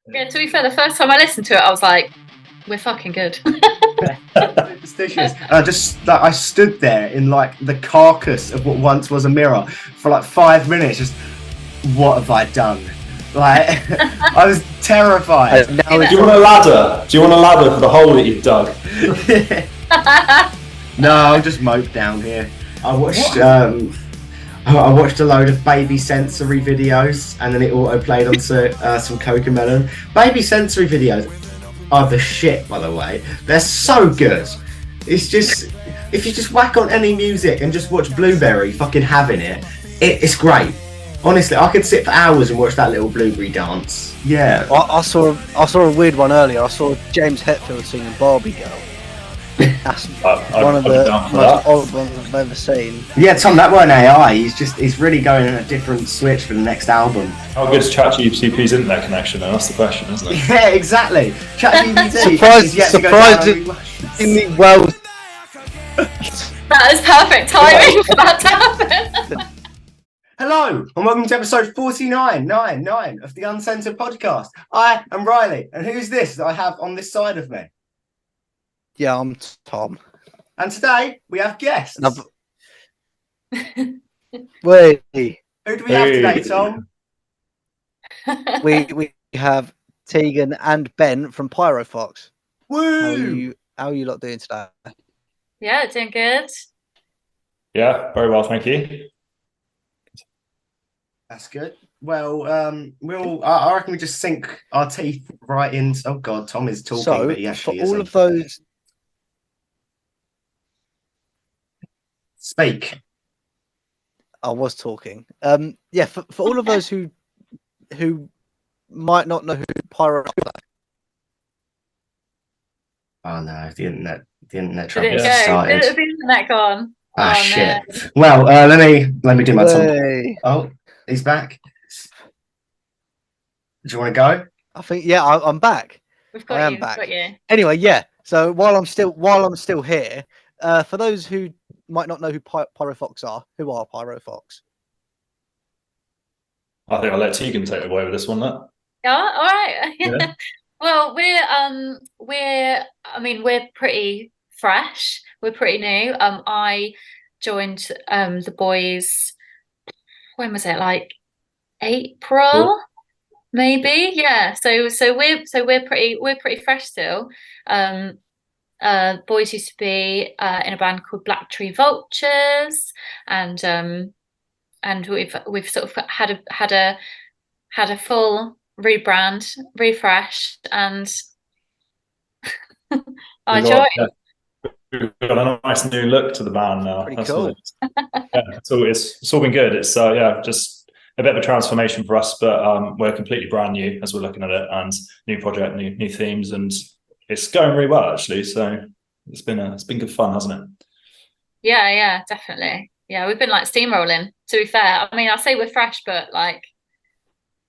Yeah, to be fair, the first time I listened to it, I was like, we're fucking good. Superstitious. I stood there in like the carcass of what once was a mirror for like 5 minutes. Just, what have I done? Like, I was terrified. Do you want a ladder? Do you want a ladder for the hole that you've dug? No, I'm just moped down here. I watched a load of baby sensory videos, and then it auto played on some Cocomelon. Baby sensory videos are the shit, by the way. They're so good. It's just, if you just whack on any music and just watch Blueberry fucking having it's great. Honestly, I could sit for hours and watch that little Blueberry dance. Yeah. I saw a weird one earlier. I saw James Hetfield singing Barbie Girl. That's one of the most odd ones I've ever seen. Yeah, Tom, that weren't AI. He's really going in a different switch for the next album. How good is ChatGPT's internet connection? That's the question, isn't it? Yeah, exactly. ChatGPT Surprisingly well. That is perfect timing for that to happen. Hello, and welcome to episode 49 of the Uncensored Podcast. I am Riley, and who's this that I have on this side of me? Yeah, I'm Tom. And today we have guests. Wait. Who do we have today, Tom? We have Tegen and Ben from Pyrofox. Woo! How are you lot doing today? Yeah, doing good. Yeah, very well, thank you. That's good. Well, I reckon we just sink our teeth right into. Oh God, Tom is talking, but he actually for all isn't. of those. Speak. I was talking. Yeah, for all of those who might not know who Pyrofox are. Oh no, the internet Did trouble it started. go? Did the internet gone? Ah, Oh, shit. No. Well, let me do my Tom. Hey. Oh, he's back. Do you want to go? I think I'm back. We've got I am you. back. We've got you. Anyway, yeah. So while I'm still here, for those who might not know who Pyrofox are, who are Pyrofox? I think I'll let Tegan take away with this one. That. Yeah. All right. Yeah. Well, we're pretty fresh. We're pretty new. I joined the boys. When was it? Like April, maybe. Yeah. So we're pretty fresh still. Boys used to be in a band called Black Tree Vultures, and we've sort of had a full rebrand, refresh, and I enjoy it. We've got a nice new look to the band now. Pretty That's cool. It's all been good. It's just a bit of a transformation for us, but we're completely brand new as we're looking at it, and new project, new themes, and it's going really well actually. So it's been good fun, hasn't it? Yeah, definitely. Yeah, we've been like steamrolling. To be fair, I mean, I say we're fresh, but like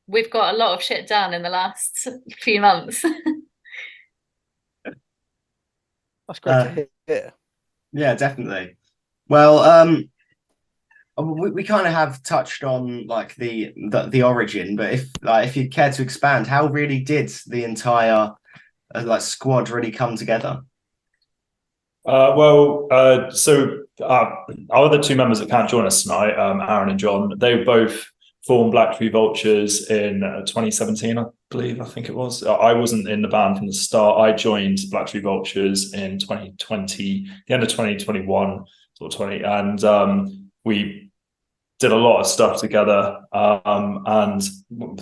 we've got a lot of shit done in the last few months. That's great to hear. Yeah, definitely. Well, we kind of have touched on like the origin, but if you'd care to expand, how really did the entire squad really come together? So our other two members that can't join us tonight, Aaron and John, they both formed Black Tree Vultures in 2017, I think it was. I wasn't in the band from the start. I joined Black Tree Vultures in 2020, the end of 2021, sort of 20, and we did a lot of stuff together. And one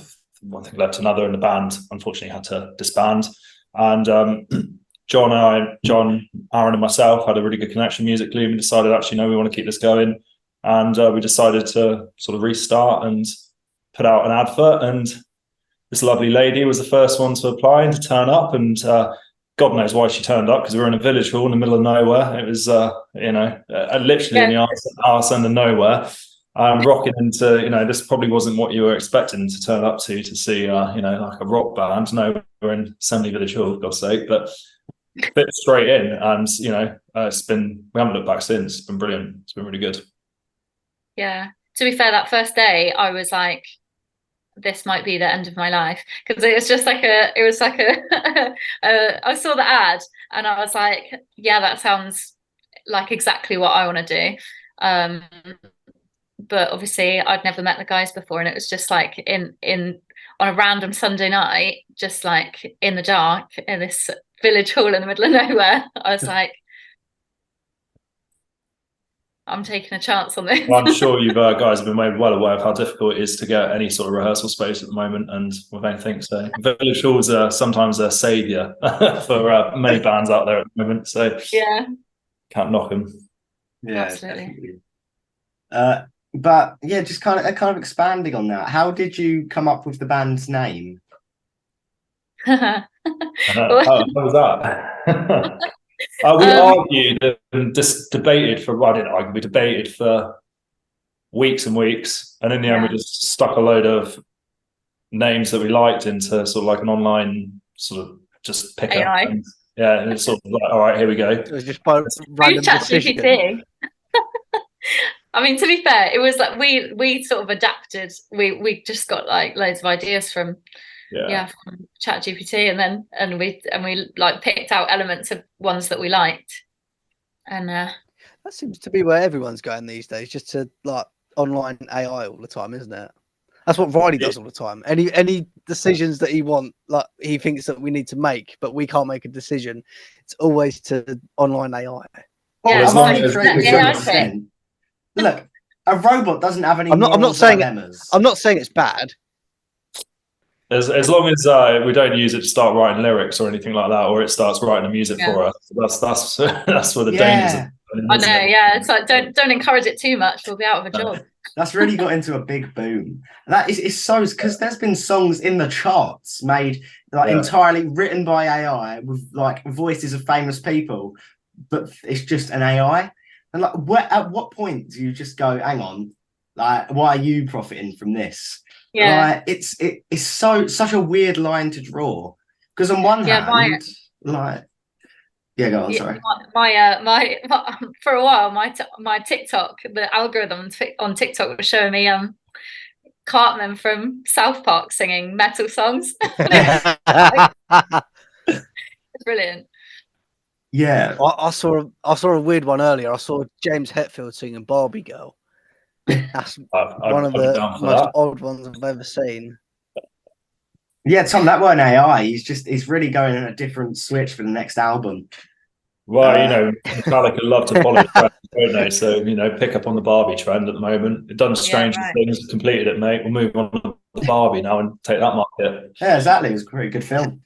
thing led to another, and the band unfortunately had to disband. And John, Aaron, and myself had a really good connection musically, and we decided actually no, we want to keep this going. And we decided to sort of restart and put out an advert. And this lovely lady was the first one to apply and to turn up. And God knows why she turned up, because we were in a village hall in the middle of nowhere. It was, literally in the arse end of nowhere. Rocking into, this probably wasn't what you were expecting to turn up to see, like a rock band. No, we're in Assembly Village Hall, for God's sake. But fit straight in. And, we haven't looked back since. It's been brilliant. It's been really good. Yeah. To be fair, that first day I was like this might be the end of my life, because it was just like I saw the ad and I was like, yeah, that sounds like exactly what I want to do. But obviously I'd never met the guys before, and it was just like in on a random Sunday night, just like in the dark in this village hall in the middle of nowhere. I was like, I'm taking a chance on this. Well, I'm sure you guys have been made well aware of how difficult it is to get any sort of rehearsal space at the moment, and with anything. So village halls are sometimes a saviour for many bands out there at the moment. So yeah, can't knock them. Yeah, absolutely. But yeah, just kind of expanding on that. How did you come up with the band's name? How was that? We argued and just debated for. I didn't argue. We debated for weeks and weeks, and in the end, we just stuck a load of names that we liked into sort of like an online sort of just pick up. And, yeah, and it's sort of like, all right, here we go. It was just by random decision. I mean, to be fair, it was like we sort of adapted. We just got like loads of ideas from from ChatGPT, and we like picked out elements of ones that we liked. And that seems to be where everyone's going these days, just to like online AI all the time, isn't it? That's what Riley does all the time. Any decisions that he thinks that we need to make, but we can't make a decision, it's always to online AI. Yeah, as long as look, a robot doesn't have any. I'm not saying it's bad. As long as we don't use it to start writing lyrics or anything like that, or it starts writing the music for us. That's where the dangers are. I know, it's like don't encourage it too much. We'll be out of a job. That's really got into a big boom. That is so, because there's been songs in the charts made like entirely written by AI with like voices of famous people, but it's just an AI. And like, at what point do you just go, hang on, like, why are you profiting from this? Yeah, like, it's such a weird line to draw, because on one hand, go on. Sorry. My for a while, my TikTok, the algorithm on TikTok was showing me Cartman from South Park singing metal songs. It's brilliant. Yeah, I saw a weird one earlier. I saw James Hetfield singing "Barbie Girl." That's one of the most odd ones I've ever seen. Yeah, Tom, that weren't AI. He's really going on a different switch for the next album. Well, Metallica love to follow trends, don't they? So, pick up on the Barbie trend at the moment. It done Stranger Things, completed it, mate. We'll move on to the Barbie now and take that market. Yeah, exactly. It was a pretty good film.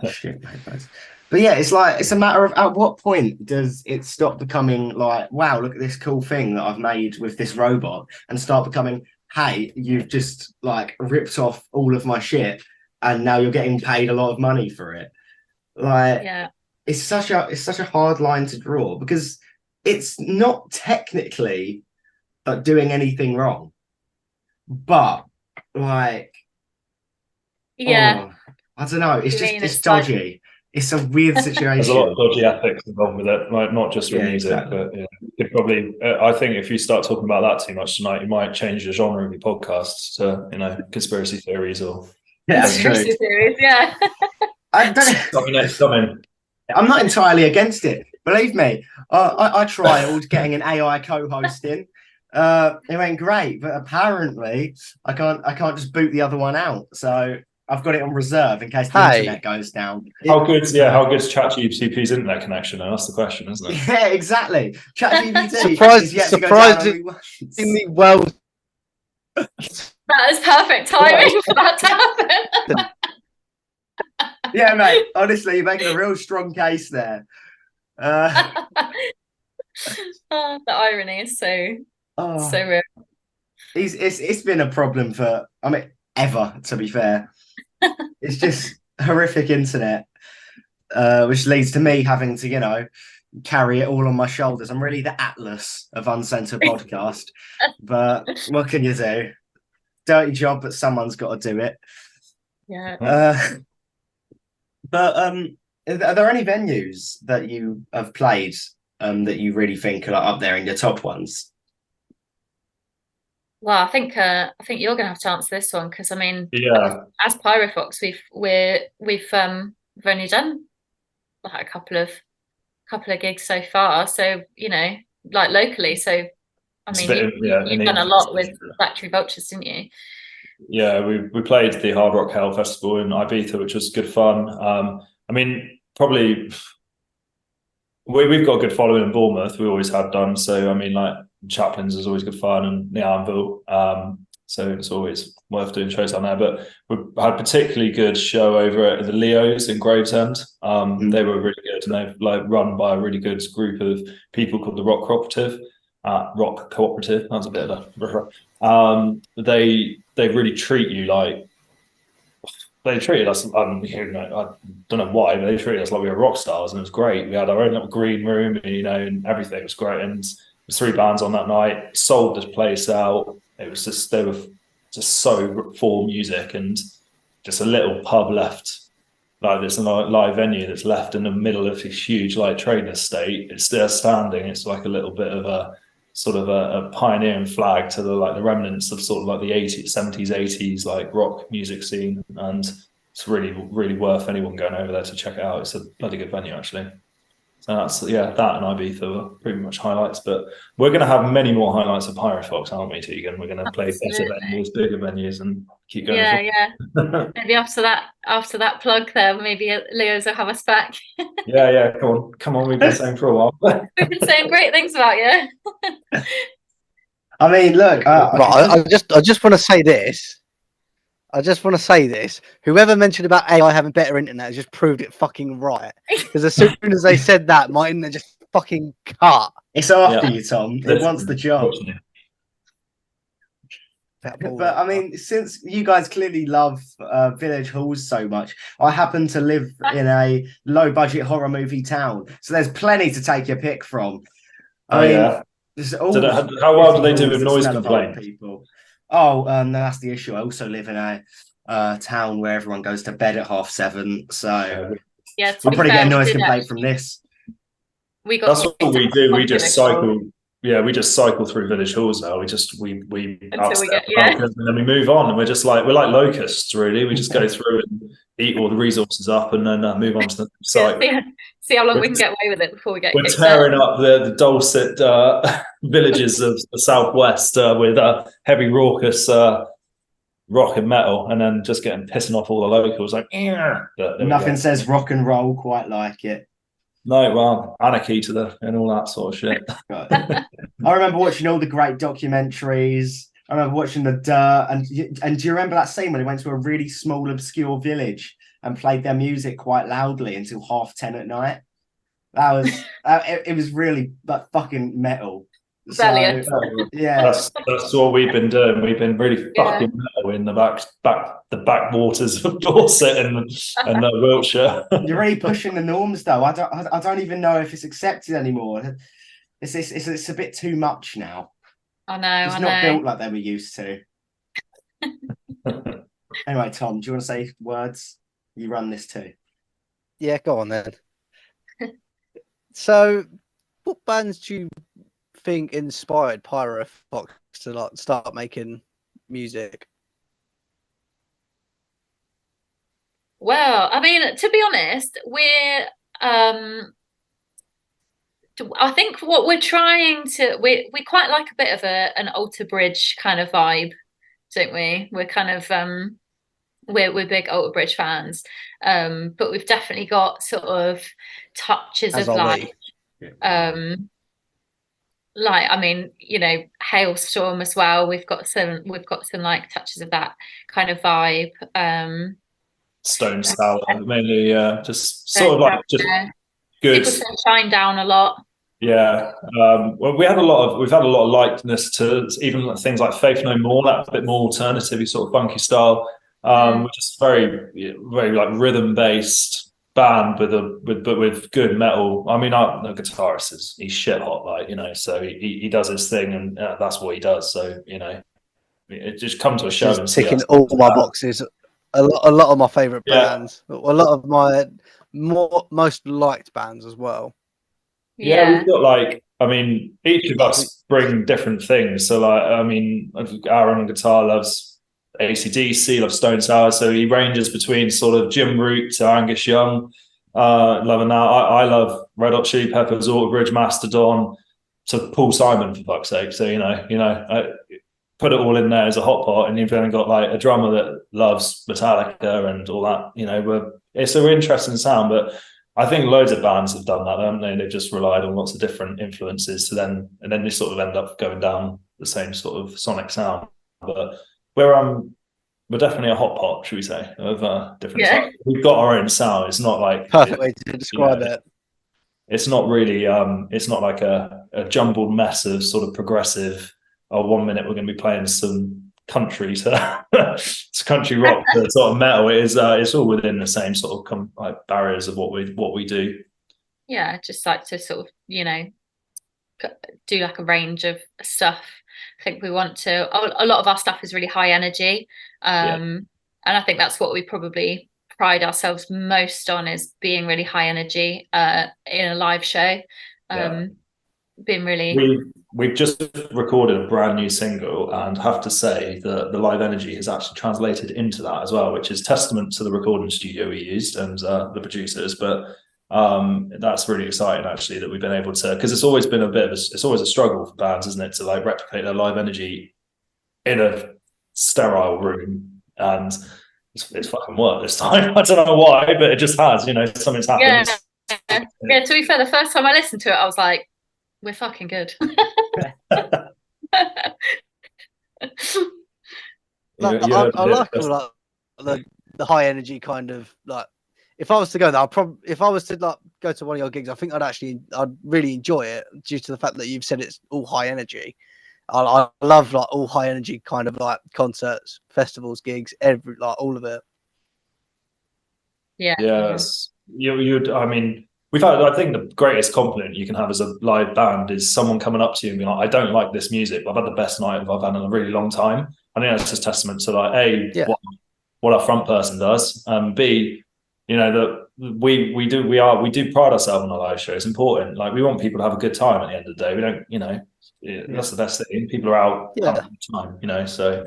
Shit, mate. But yeah, it's a matter of at what point does it stop becoming like, wow, look at this cool thing that I've made with this robot, and start becoming, hey, you've just like ripped off all of my shit and now you're getting paid a lot of money for it. Like, it's such a hard line to draw, because it's not technically doing anything wrong, but like, I don't know. It's dodgy. It's a weird situation. There's a lot of dodgy ethics involved with it, like not just with music, but probably. I think if you start talking about that too much tonight, you might change the genre of your podcasts to conspiracy theories or conspiracy theories. Yeah. I don't. I'm not entirely against it. Believe me, I trialed getting an AI co-host in. It went great, but apparently I can't just boot the other one out. So I've got it on reserve in case the internet goes down. How good's ChatGPT's internet connection? That's the question, isn't it? Yeah, exactly. ChatGPT is yet to go down only once. Well, that is perfect timing for that to happen. Yeah, mate. Honestly, you're making a real strong case there. The irony is so real. It's been a problem for, ever, to be fair. It's just horrific internet, which leads to me having to, carry it all on my shoulders. I'm really the Atlas of Uncensored Podcast, but what can you do? Dirty job, but someone's got to do it. Yeah. But are there any venues that you have played that you really think are up there in your top ones? Well, I think you're going to have to answer this one because I mean, Yeah, as Pyrofox, we've only done like a couple of gigs so far. So like locally. So I it's a mean, bit in you've the done a lot infancy. with Factory Vultures, didn't you? Yeah, we played the Hard Rock Hell Festival in Ibiza, which was good fun. I mean, probably we've got a good following in Bournemouth. We always have done. So I mean, like Chaplin's is always good fun, and the Anvil. So it's always worth doing shows down there. But we had a particularly good show over at the Leos in Gravesend. They were really good, and they're like run by a really good group of people called the Rock Cooperative. Rock Cooperative. That's a bit of a. They really treat you like they treated us. I don't know why, but they treated us like we were rock stars, and it was great. We had our own little green room, and everything was great. And there's 3 bands on that night. Sold this place out. It was just they were just so for music, and just a little pub left, like this live venue that's left in the middle of this huge like trading estate. It's still standing. It's like a little bit of a sort of a pioneering flag to the remnants of sort of like the 80s, 70s, 80s like rock music scene, and it's really really worth anyone going over there to check it out. It's a bloody good venue actually. So that's that and Ibiza were pretty much highlights, but we're going to have many more highlights of Pyrofox, aren't we, Tegan? We're going to play better Absolutely. venues, bigger venues, and keep going. Yeah, yeah. Maybe after that plug there, maybe Leo's will have us back. Yeah. Come on. We've been saying for a while. We've been saying great things about you. I mean, look, I just want to say this. I just want to say this. Whoever mentioned about AI having better internet has just proved it fucking right. Because as soon as they said that, my internet just fucking cut. it's after you, Tom. It wants the job. But I mean, since you guys clearly love village halls so much, I happen to live in a low-budget horror movie town, so there's plenty to take your pick from. I mean, yeah. How well do they do with noise complaints? People. Oh, no, that's the issue. I also live in a town where everyone goes to bed at 7:30, so yeah, I'll probably get a noise complaint from this. That's what we do. We just cycle. Yeah, we just cycle through village halls now. We and then we move on, and we're like locusts, really. We just go through and eat all the resources up, and then move on to the site. See how long we can get away with it before we get. We're tearing up the dulcet villages of the southwest with heavy, raucous rock and metal, and then just pissing off all the locals. Like, nothing says rock and roll quite like it. No, well, anarchy and all that sort of shit. I remember watching all the great documentaries. I remember watching The Dirt, and do you remember that scene when they went to a really small, obscure village and played their music quite loudly until 10:30 at night? That was it was really fucking metal. Brilliant. So, yeah, that's what we've been doing. We've been really fucking metal in the backwaters of Dorset and Wiltshire. You're really pushing the norms, though. I don't even know if it's accepted anymore. It's a bit too much now. I know. It's not built like they were used to. Anyway, Tom, do you want to say words? You run this too. Yeah, go on then. So, what bands do you think inspired Pyrofox to start making music? Well, I mean, to be honest, I think what we're trying to we quite like a bit of an Alter Bridge kind of vibe, don't we? We're kind of we're big Alter Bridge fans, but we've definitely got sort of touches of I mean, Hailstorm as well. We've got some like touches of that kind of vibe. Stone Sour mainly, just sort of like just good. People say Shine Down a lot. Yeah, well, we've had a lot of likeness to even things like Faith No More. That's a bit more alternative, sort of funky style. We're just very, very like rhythm based band with good metal. I mean, our guitarist he's shit hot, so he does his thing, and that's what he does. So it just come to a show and ticking all my boxes. A lot of my favorite bands, a lot of my most liked bands as well. Yeah, Yeah. we've got like, I mean, each of us bring different things. So, like, I mean, Aaron on guitar loves AC/DC, loves Stone Sour. So he ranges between sort of Jim Root to Angus Young. Loving that. I love Red Hot Chili Peppers, Alter Bridge, Mastodon to Paul Simon, for fuck's sake. So, put it all in there as a hot pot, and you've then got like a drummer that loves Metallica and all that. It's an interesting sound, but I think loads of bands have done that, haven't they? They've just relied on lots of different influences and then they sort of end up going down the same sort of sonic sound. But we're definitely a hot pot, should we say, of different Yeah. types. We've got our own sound. It's not like Perfect way to describe it. It's not really it's not like a jumbled mess of sort of progressive. Oh, 1 minute we're going to be playing some country to country rock to sort of metal. It's all within the same sort of like barriers of what we do. Yeah, just like to sort of, do like a range of stuff. I think we want to, a lot of our stuff is really high energy. And I think that's what we probably pride ourselves most on, is being really high energy in a live show. Being really... We've just recorded a brand new single, and have to say that the live energy has actually translated into that as well, which is testament to the recording studio we used and the producers. But that's really exciting, actually, that we've been able to, because it's always been it's always a struggle for bands, isn't it, to like replicate their live energy in a sterile room, and it's fucking worked this time. I don't know why, but it just has. Something's happened. Yeah. To be fair, the first time I listened to it, I was like, we're fucking good. I like all like the high energy kind of, like, if I was to go there, if I was to like go to one of your gigs, I think I'd really enjoy it, due to the fact that you've said it's all high energy. I love like all high energy kind of like concerts, festivals, gigs, all of it. Yeah. Yes. I mean, I think the greatest compliment you can have as a live band is someone coming up to you and being like, I don't like this music, but I've had the best night I've had in a really long time. I think that's just testament to like, A, what our front person does, B, that we do pride ourselves on our live show. It's important. Like, we want people to have a good time at the end of the day. We don't, that's the best thing. People are out having a good time, so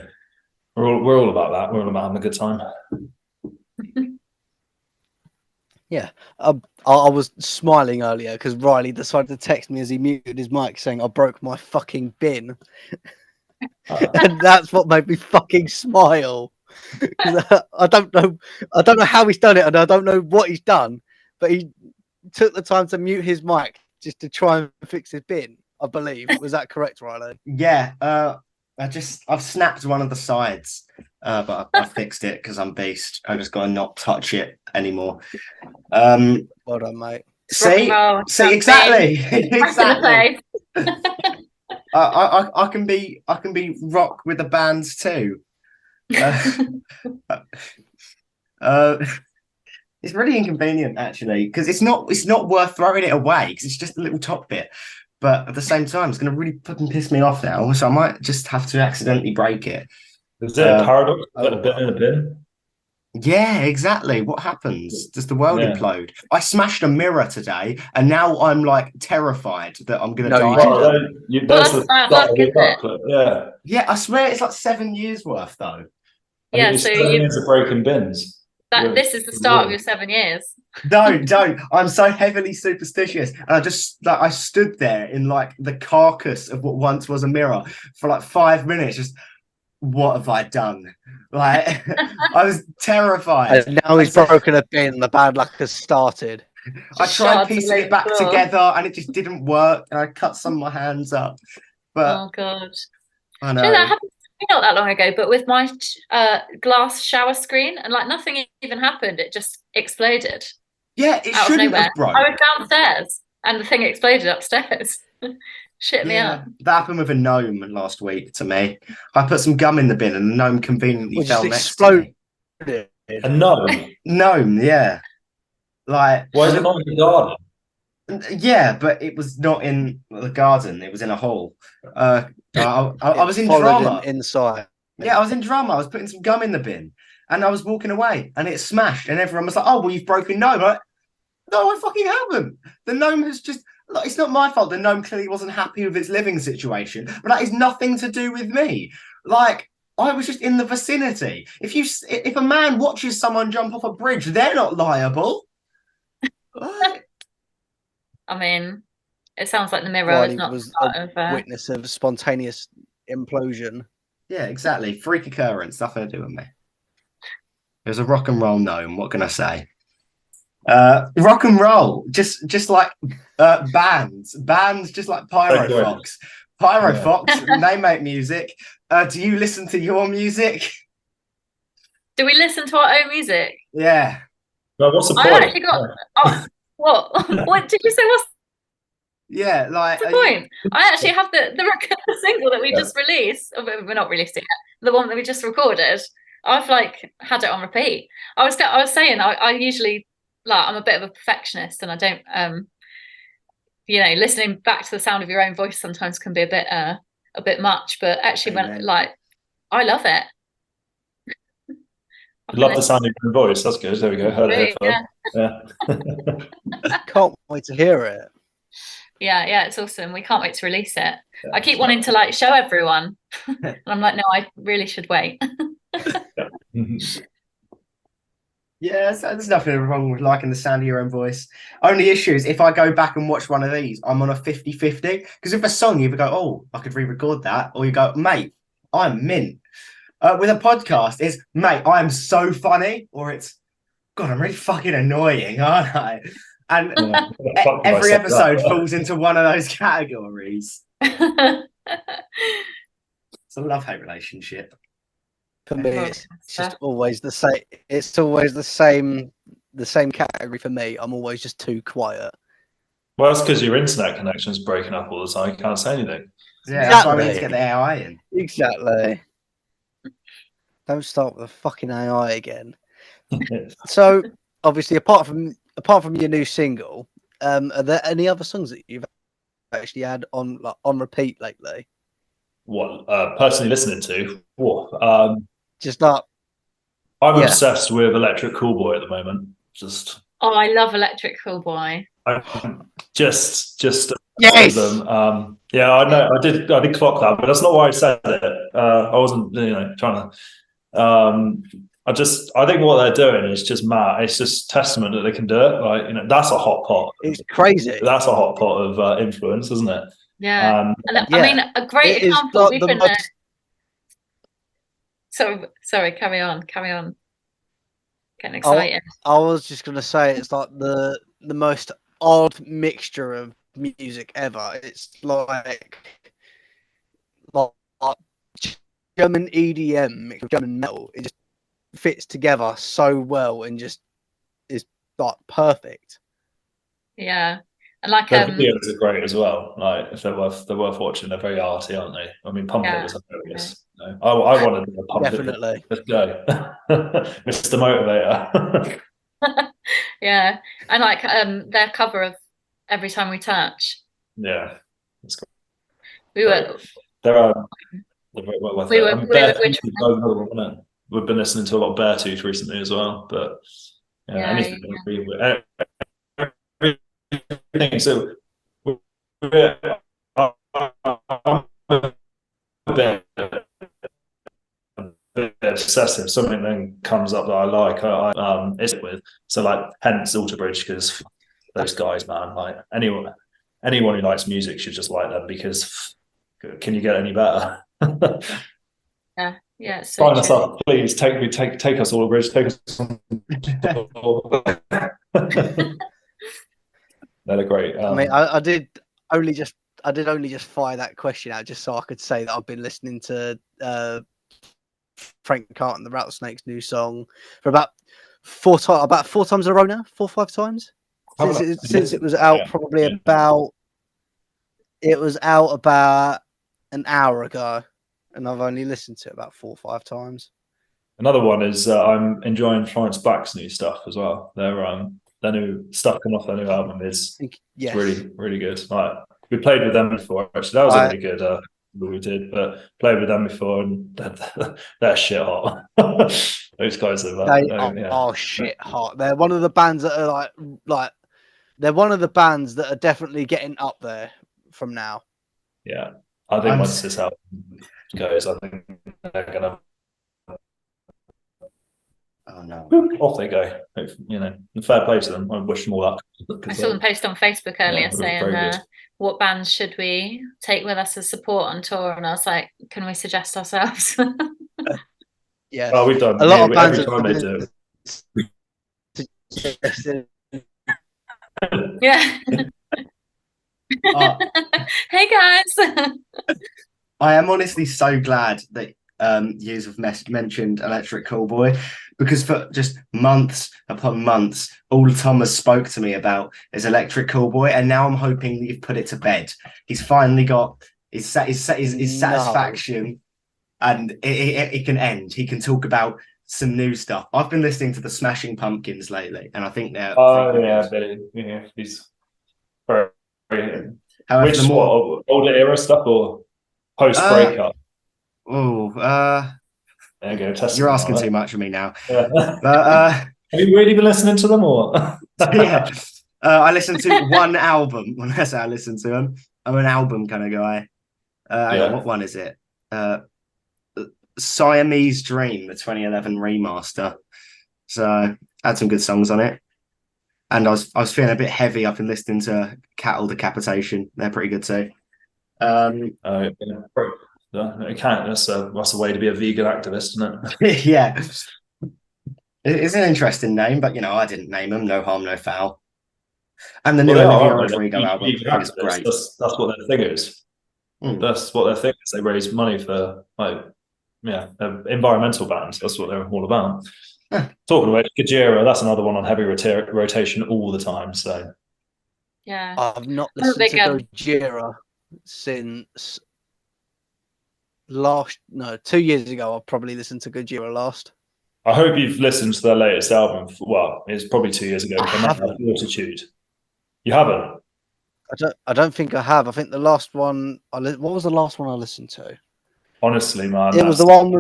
we're all about that. We're all about having a good time. Yeah, I was smiling earlier because Riley decided to text me as he muted his mic saying, I broke my fucking bin. And that's what made me fucking smile. I don't know how he's done it, and I don't know what he's done, but he took the time to mute his mic just to try and fix his bin, I believe. Was that correct, Riley? Yeah, I've snapped one of the sides, but I fixed it because I'm beast. I just gotta not touch it anymore. Well done, mate. See, exactly. I can be rock with the bands too. It's really inconvenient, actually, because it's not worth throwing it away, because it's just a little top bit. But at the same time, it's going to really fucking piss me off now, so I might just have to accidentally break it. Is it a paradox? A bit in a bin? Yeah, exactly. What happens? Does the world implode? I smashed a mirror today, and now I'm like terrified that I'm going to die. Yeah, I swear it's like 7 years worth, though. Yeah, so 7 years of broken bins. This is the start of your 7 years. Don't. I'm so heavily superstitious. And I stood there in like the carcass of what once was a mirror for like 5 minutes. Just, what have I done? Like, I was terrified. And now he's broken a bin. The bad luck has started. I tried piecing it back together, and it just didn't work. And I cut some of my hands up. But oh god, I know. That happened to me not that long ago. But with my glass shower screen, and like nothing even happened. It just exploded. Yeah, it shouldn't have broke. I was downstairs, and the thing exploded upstairs. Shit me up. That happened with a gnome last week to me. I put some gum in the bin, and the gnome conveniently fell next to me. A gnome? Gnome, yeah. Like, why is it not in the garden? Yeah, but it was not in the garden. It was in a hall. I was in drama. Inside. Yeah, I was in drama. I was putting some gum in the bin, and I was walking away, and it smashed, and everyone was like, "Oh, well, you've broken gnome." I'm like, no, I fucking haven't. The gnome has just Look, it's not my fault the gnome clearly wasn't happy with his living situation, but that is nothing to do with me. Like, I was just in the vicinity. If a man watches someone jump off a bridge, they're not liable. What? I mean, it sounds like the mirror is Riley not was part a of. witness of a spontaneous implosion. Yeah, exactly. Freak occurrence. Nothing to do with me. It was a rock and roll gnome. What can I say? Rock and roll, just like bands, just like Pyrofox. Pyrofox, they make music. Do you listen to your music? Do we listen to our own music? Yeah. Well, what's the I point? actually got. Oh, what? What did you say? What's Yeah, like the point? I actually have the single that we Yeah. just released. Oh, we're not released it yet. The one that we just recorded. I've like had it on repeat. I was saying I usually like I'm a bit of a perfectionist and I don't listening back to the sound of your own voice sometimes can be a bit much. But actually, when Amen. like I love it. You love the sound of your own voice. That's good. There we go. Heard it here Yeah. first. Yeah. Can't wait to hear it. Yeah, it's awesome. We can't wait to release it. I keep wanting to like show everyone. And I'm like, no, I really should wait. Yeah, there's nothing wrong with liking the sound of your own voice. Only issue is if I go back and watch one of these, I'm on a 50-50. Because if a song, you either go, oh, I could re-record that, or you go, mate, I'm mint. With a podcast, it's, mate, I am so funny, or it's, God, I'm really fucking annoying, aren't I? And every episode falls into one of those categories. It's a love-hate relationship. For me, it's just always the same. It's always the same category for me. I'm always just too quiet. Well, that's because your internet connection is breaking up all the time. You can't say anything. Yeah, that's why we need to get the AI in. Exactly. Don't start with the fucking AI again. So, obviously, apart from your new single, are there any other songs that you've actually had on repeat lately? What personally listening to? Just not. I'm obsessed with Electric Callboy at the moment. I love Electric Callboy. Just yes. Them. Yeah, I know. I did clock that, but that's not why I said it. I wasn't, trying to. I think what they're doing is just mad. It's just testament that they can do it. Like, that's a hot pot. It's crazy. That's a hot pot of influence, isn't it? Yeah. I mean, a great example. We've been there. So sorry, carry on. Getting excited. I was just gonna say it's like the most odd mixture of music ever. It's like German EDM mixed with German metal. It just fits together so well and just is like perfect. Yeah. And like their videos are great as well. Like they're worth watching. They're very arty, aren't they? I mean, Pump It was hilarious. Okay. I wanted to Pump Definitely. It. Let's go, Mr. Motivator. Yeah, and like their cover of Every Time We Touch. Yeah, that's great. We were. There are. We've been listening to a lot of Beartooth recently as well, but anything. So we're a bit obsessive. Something then comes up that I like. Is with so like hence Alter Bridge, because those guys, man, like anyone who likes music should just like them, because can you get any better? Yeah. So sign us up, please. Take us Alter Bridge. Take us. They're great. I mean, I did only just fire that question out just so I could say that I've been listening to Frank Carton, the Rattlesnakes' new song for about 4 times in a row now, 4 or 5 times since it was out. It was out about an hour ago, and I've only listened to it about 4 or 5 times. Another one is I'm enjoying Florence Black's new stuff as well. Their new stuff coming off their new album is really, really good. Like, we played with them before. Actually, that was a really good that we did, but played with them before, and they're shit hot. Those guys are shit hot. They're one of the bands that are like They're one of the bands that are definitely getting up there from now. Yeah, I think once this album goes, I think they're gonna. Oh no! Off they go. You know, fair play to them. I wish them all luck. I saw them post on Facebook earlier saying, "What bands should we take with us as support on tour?" And I was like, "Can we suggest ourselves?" Yeah, well, we've done a lot of bands every time they do it. Yeah. Hey guys. I am honestly so glad that you have mentioned Electric Callboy, because for just months upon months, all Thomas spoke to me about is Electric Callboy, and now I'm hoping that you've put it to bed. He's finally got his satisfaction, and it can end. He can talk about some new stuff. I've been listening to the Smashing Pumpkins lately, and I think they're. Oh yeah, Billy. Yeah, he's very. However, which older era stuff or post breakup? There you go. You're asking too much of me now. Yeah. But have you really been listening to them, or? Yeah, I listened to one album. When I say I listen to them, I'm an album kind of guy. Hang on, what one is it? Siamese Dream, the 2011 remaster. So had some good songs on it, and I was feeling a bit heavy. I've been listening to Cattle Decapitation. They're pretty good too. It can't. That's a way to be a vegan activist, isn't it? Yeah, it's an interesting name, but I didn't name them. No harm, no foul. And the new Olivia Rodrigo album, I think, is great. That's what their thing is. That's what their thing is. They raise money for environmental bands. That's what they're all about. Talking about Gojira, that's another one on heavy rotation all the time. So yeah, I've not listened to Gojira since 2 years ago. I probably listened to Gojira last. I hope you've listened to their latest album. Well, it's probably 2 years ago. Fortitude. You haven't? I don't think I have. I think the last one. What was the last one I listened to? Honestly, man, it was the one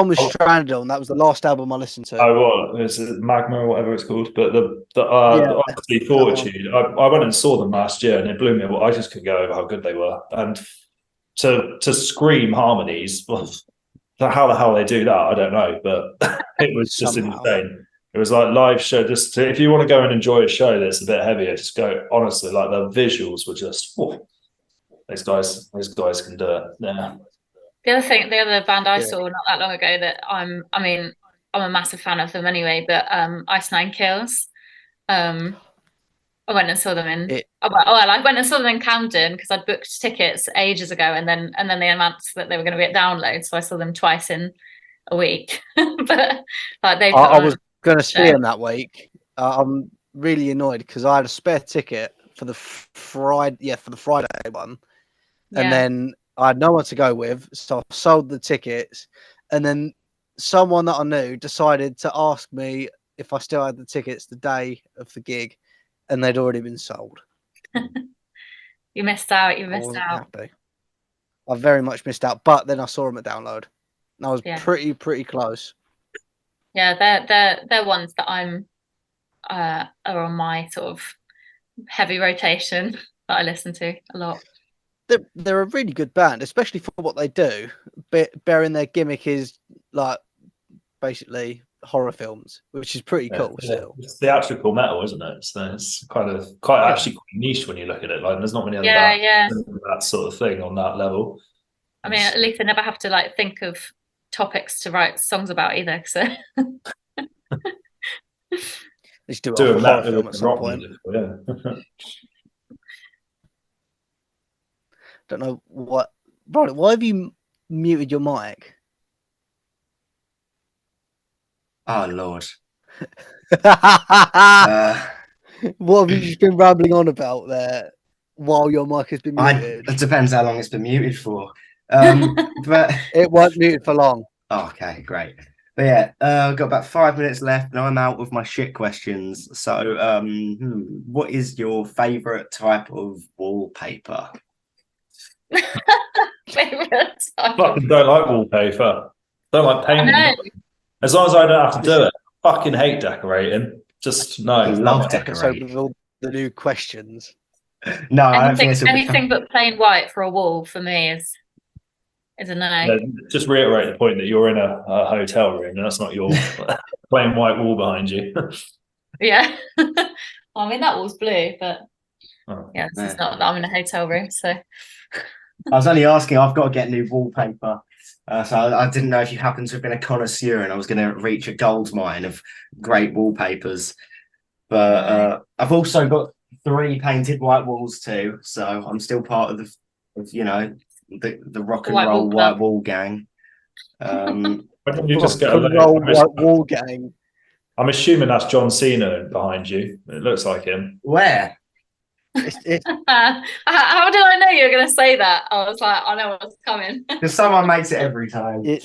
with Stranded on. That was the last album I listened to. Oh, what is it, Magma or whatever it's called? But honestly, Fortitude. I went and saw them last year, and it blew me away. I just couldn't get over how good they were, and to scream harmonies. Well, how the hell they do that, I don't know, but it was just insane. It was like live show. Just if you want to go and enjoy a show that's a bit heavier, just go. Honestly, like the visuals were just. These guys can do it. Yeah. The other band I saw not that long ago that I'm a massive fan of them anyway, but Ice Nine Kills. I went and saw them I went and saw them in Camden because I'd booked tickets ages ago, and then they announced that they were going to be at Download, so I saw them twice in a week. But like I was going to see them that week. I'm really annoyed because I had a spare ticket for the Friday one, and then I had no one to go with, so I sold the tickets, and then someone that I knew decided to ask me if I still had the tickets the day of the gig, and they'd already been sold. You missed out. Happy. I very much missed out, but then I saw them at Download, and I was pretty close. Yeah, they're ones that I'm are on my sort of heavy rotation that I listen to a lot. They're a really good band, especially for what they do. Bearing their gimmick is like basically horror films, which is pretty cool. Still, it's theatrical metal, isn't it? So it's quite niche when you look at it. Like, there's not many other bands that sort of thing on that level. I mean, at least I never have to like think of topics to write songs about either. So let's do a horror film at some point. Don't know what. Right, why have you muted your mic? Oh Lord. What have you just been rambling on about there while your mic has been muted? It depends how long it's been muted for. But it won't mute for long. Oh, okay, great. But yeah, I've got about 5 minutes left, and I'm out with my shit questions. So, what is your favourite type of wallpaper? Favorite type? Fucking don't like wallpaper. Don't like painting. As long as I don't have to do it. I fucking hate decorating. Just no. I love decorating. the new questions. No, I don't think it's Anything but plain white for a wall for me is a no. Yeah, just reiterate the point that you're in a hotel room and that's not your plain white wall behind you. Yeah. I mean, that wall's blue, but Oh. yeah, it's not. I'm in a hotel room, so. I was only asking. I've got to get new wallpaper, so I didn't know if you happen to have been a connoisseur and I was going to reach a gold mine of great wallpapers. But I've also got 3 painted white walls too, so I'm still part of the rock and roll white wall gang. Why don't you just get a white wall gang? I'm assuming that's John Cena behind you. It looks like him. Where? How did I know you were going to say that? I was like, I know what's coming. Because someone makes it every time. Yeah.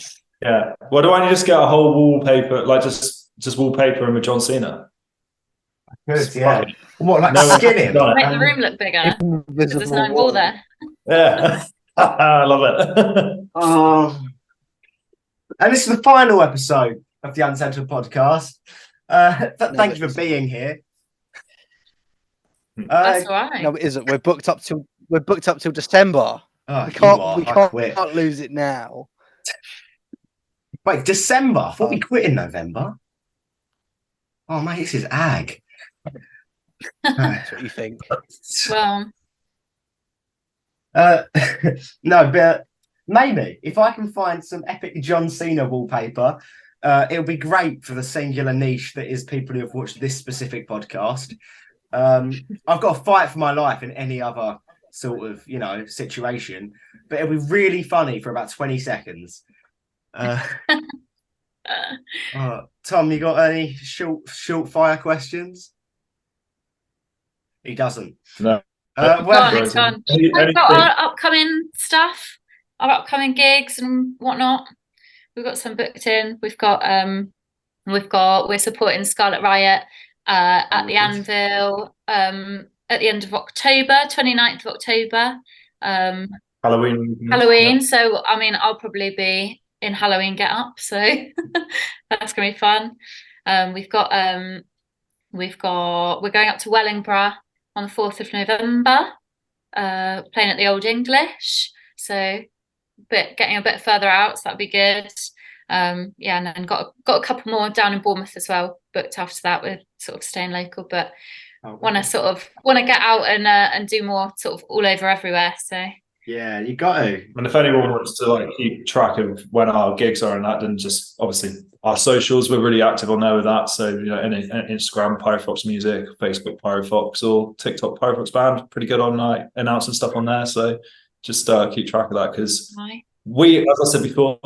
Well, why don't you just get a whole wallpaper, like just wallpaper and with John Cena? Good, yeah. What, like skin him? Make the room look bigger because there's no wall there. Yeah. I love it. Oh. And this is the final episode of the Uncensored podcast. Thank you for being here. That's all right. No, it isn't. We're booked up till December. Oh, we can't lose it now. Wait, December? I thought we quit in November. Oh mate, this is ag. That's what you think. Well, no, but maybe if I can find some epic John Cena wallpaper, it'll be great for the singular niche that is people who have watched this specific podcast. I've got to fight for my life in any other sort of situation, but it'll be really funny for about 20 seconds. Tom, you got any short fire questions? He doesn't. No. We've got our upcoming stuff, our upcoming gigs and whatnot. We've got some booked in. We're supporting Scarlet Riot at the Anvil at the end of October, 29th of October. Halloween. Yeah. So I mean, I'll probably be in Halloween get up, so that's gonna be fun. We're going up to Wellingborough on the 4th of November, playing at the Old English. So getting a bit further out, so that'd be good. And then got a couple more down in Bournemouth as well, booked after that. We're sort of staying local, but want to get out and do more sort of all over everywhere. So yeah, you got to. And if anyone wants to keep track of when our gigs are and that, then just obviously our socials, we're really active on there with that. So any Instagram Pyrofox Music, Facebook Pyrofox, or TikTok Pyrofox Band, pretty good on announcing stuff on there. So just keep track of that because we, as I said before,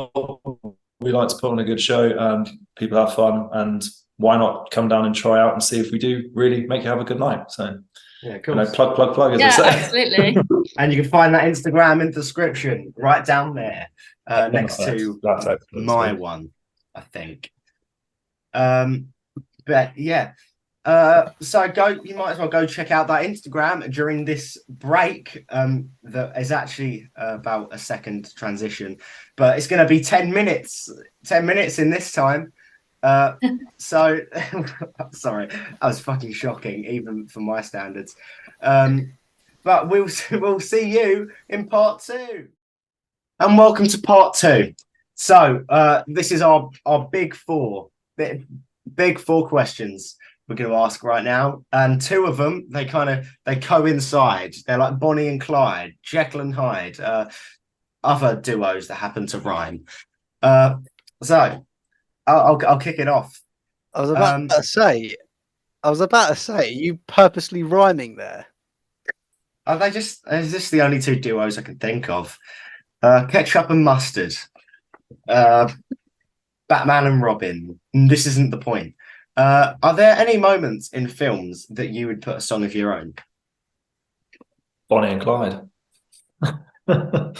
we like to put on a good show and people have fun, and why not come down and try out and see if we do really make you have a good night. So yeah, cool. Plug as I say. Absolutely. And you can find that Instagram in the description right down there, next to my one, I think. But yeah. So you might as well go check out that Instagram during this break. That is actually about a second transition, but it's going to be 10 minutes in this time. So sorry, that was fucking shocking, even for my standards. But we'll see you in part 2. And welcome to part 2. So this is our big four questions we're going to ask right now, and 2 of them they coincide. They're like Bonnie and Clyde, Jekyll and Hyde, other duos that happen to rhyme. So I'll kick it off. I was about to say, you purposely rhyming there. Are just the only 2 duos I can think of? Ketchup and mustard, Batman and Robin. This isn't the point. Are there any moments in films that you would put a song of your own? Bonnie and Clyde. At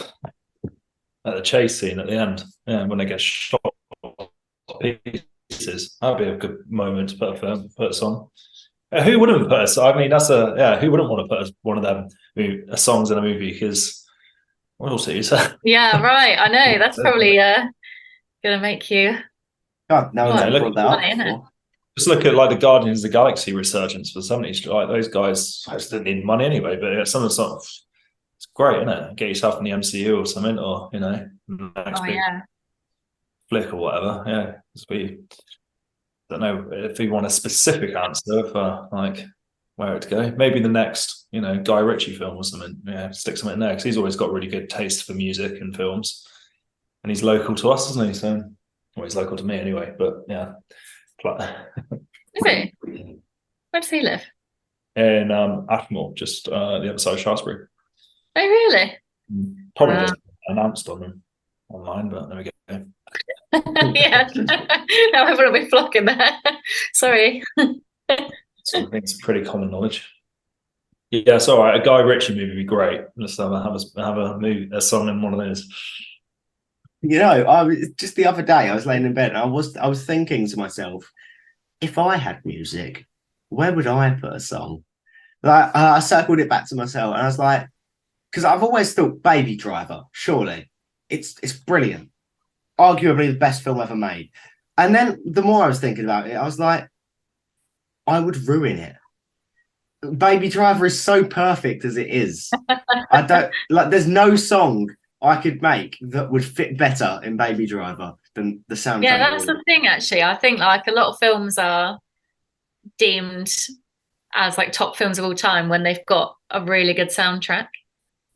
the chase scene at the end, when they get shot to pieces, that'd be a good moment to put a song. Who wouldn't put a song? I mean, who wouldn't want to put one of them songs in a movie? Because we'll see. Yeah, right. I know that's probably gonna make you. God, no one's ever brought that up before. Just look at like the Guardians of the Galaxy resurgence for some of these, like those guys just didn't need money anyway, but some of the stuff, it's great, isn't it? Get yourself in the MCU or something, or next big flick or whatever. Yeah, we don't know if we want a specific answer for like where to go. Maybe the next, Guy Ritchie film or something. Yeah, stick something in there because he's always got really good taste for music and films, and he's local to us, isn't he? So, well, he's local to me anyway. But yeah. Is he? Where does he live? In Ashmore, just the other side of Shaftesbury. Oh, really? Probably wasn't announced on them online, but there we go. Yeah. Now everyone will be flocking there. Sorry. So I think it's pretty common knowledge. Yeah, it's all right. A Guy Ritchie movie would be great. Let's have a song in one of those. I was just the other day. I was laying in bed, and I was thinking to myself, if I had music, where would I put a song? Like I circled it back to myself, and I was like, because I've always thought Baby Driver, surely it's brilliant, arguably the best film ever made. And then the more I was thinking about it, I was like, I would ruin it. Baby Driver is so perfect as it is. I don't like. There's no song I could make that would fit better in Baby Driver than the soundtrack. Yeah, that's the thing. Actually, I think like a lot of films are deemed as like top films of all time when they've got a really good soundtrack.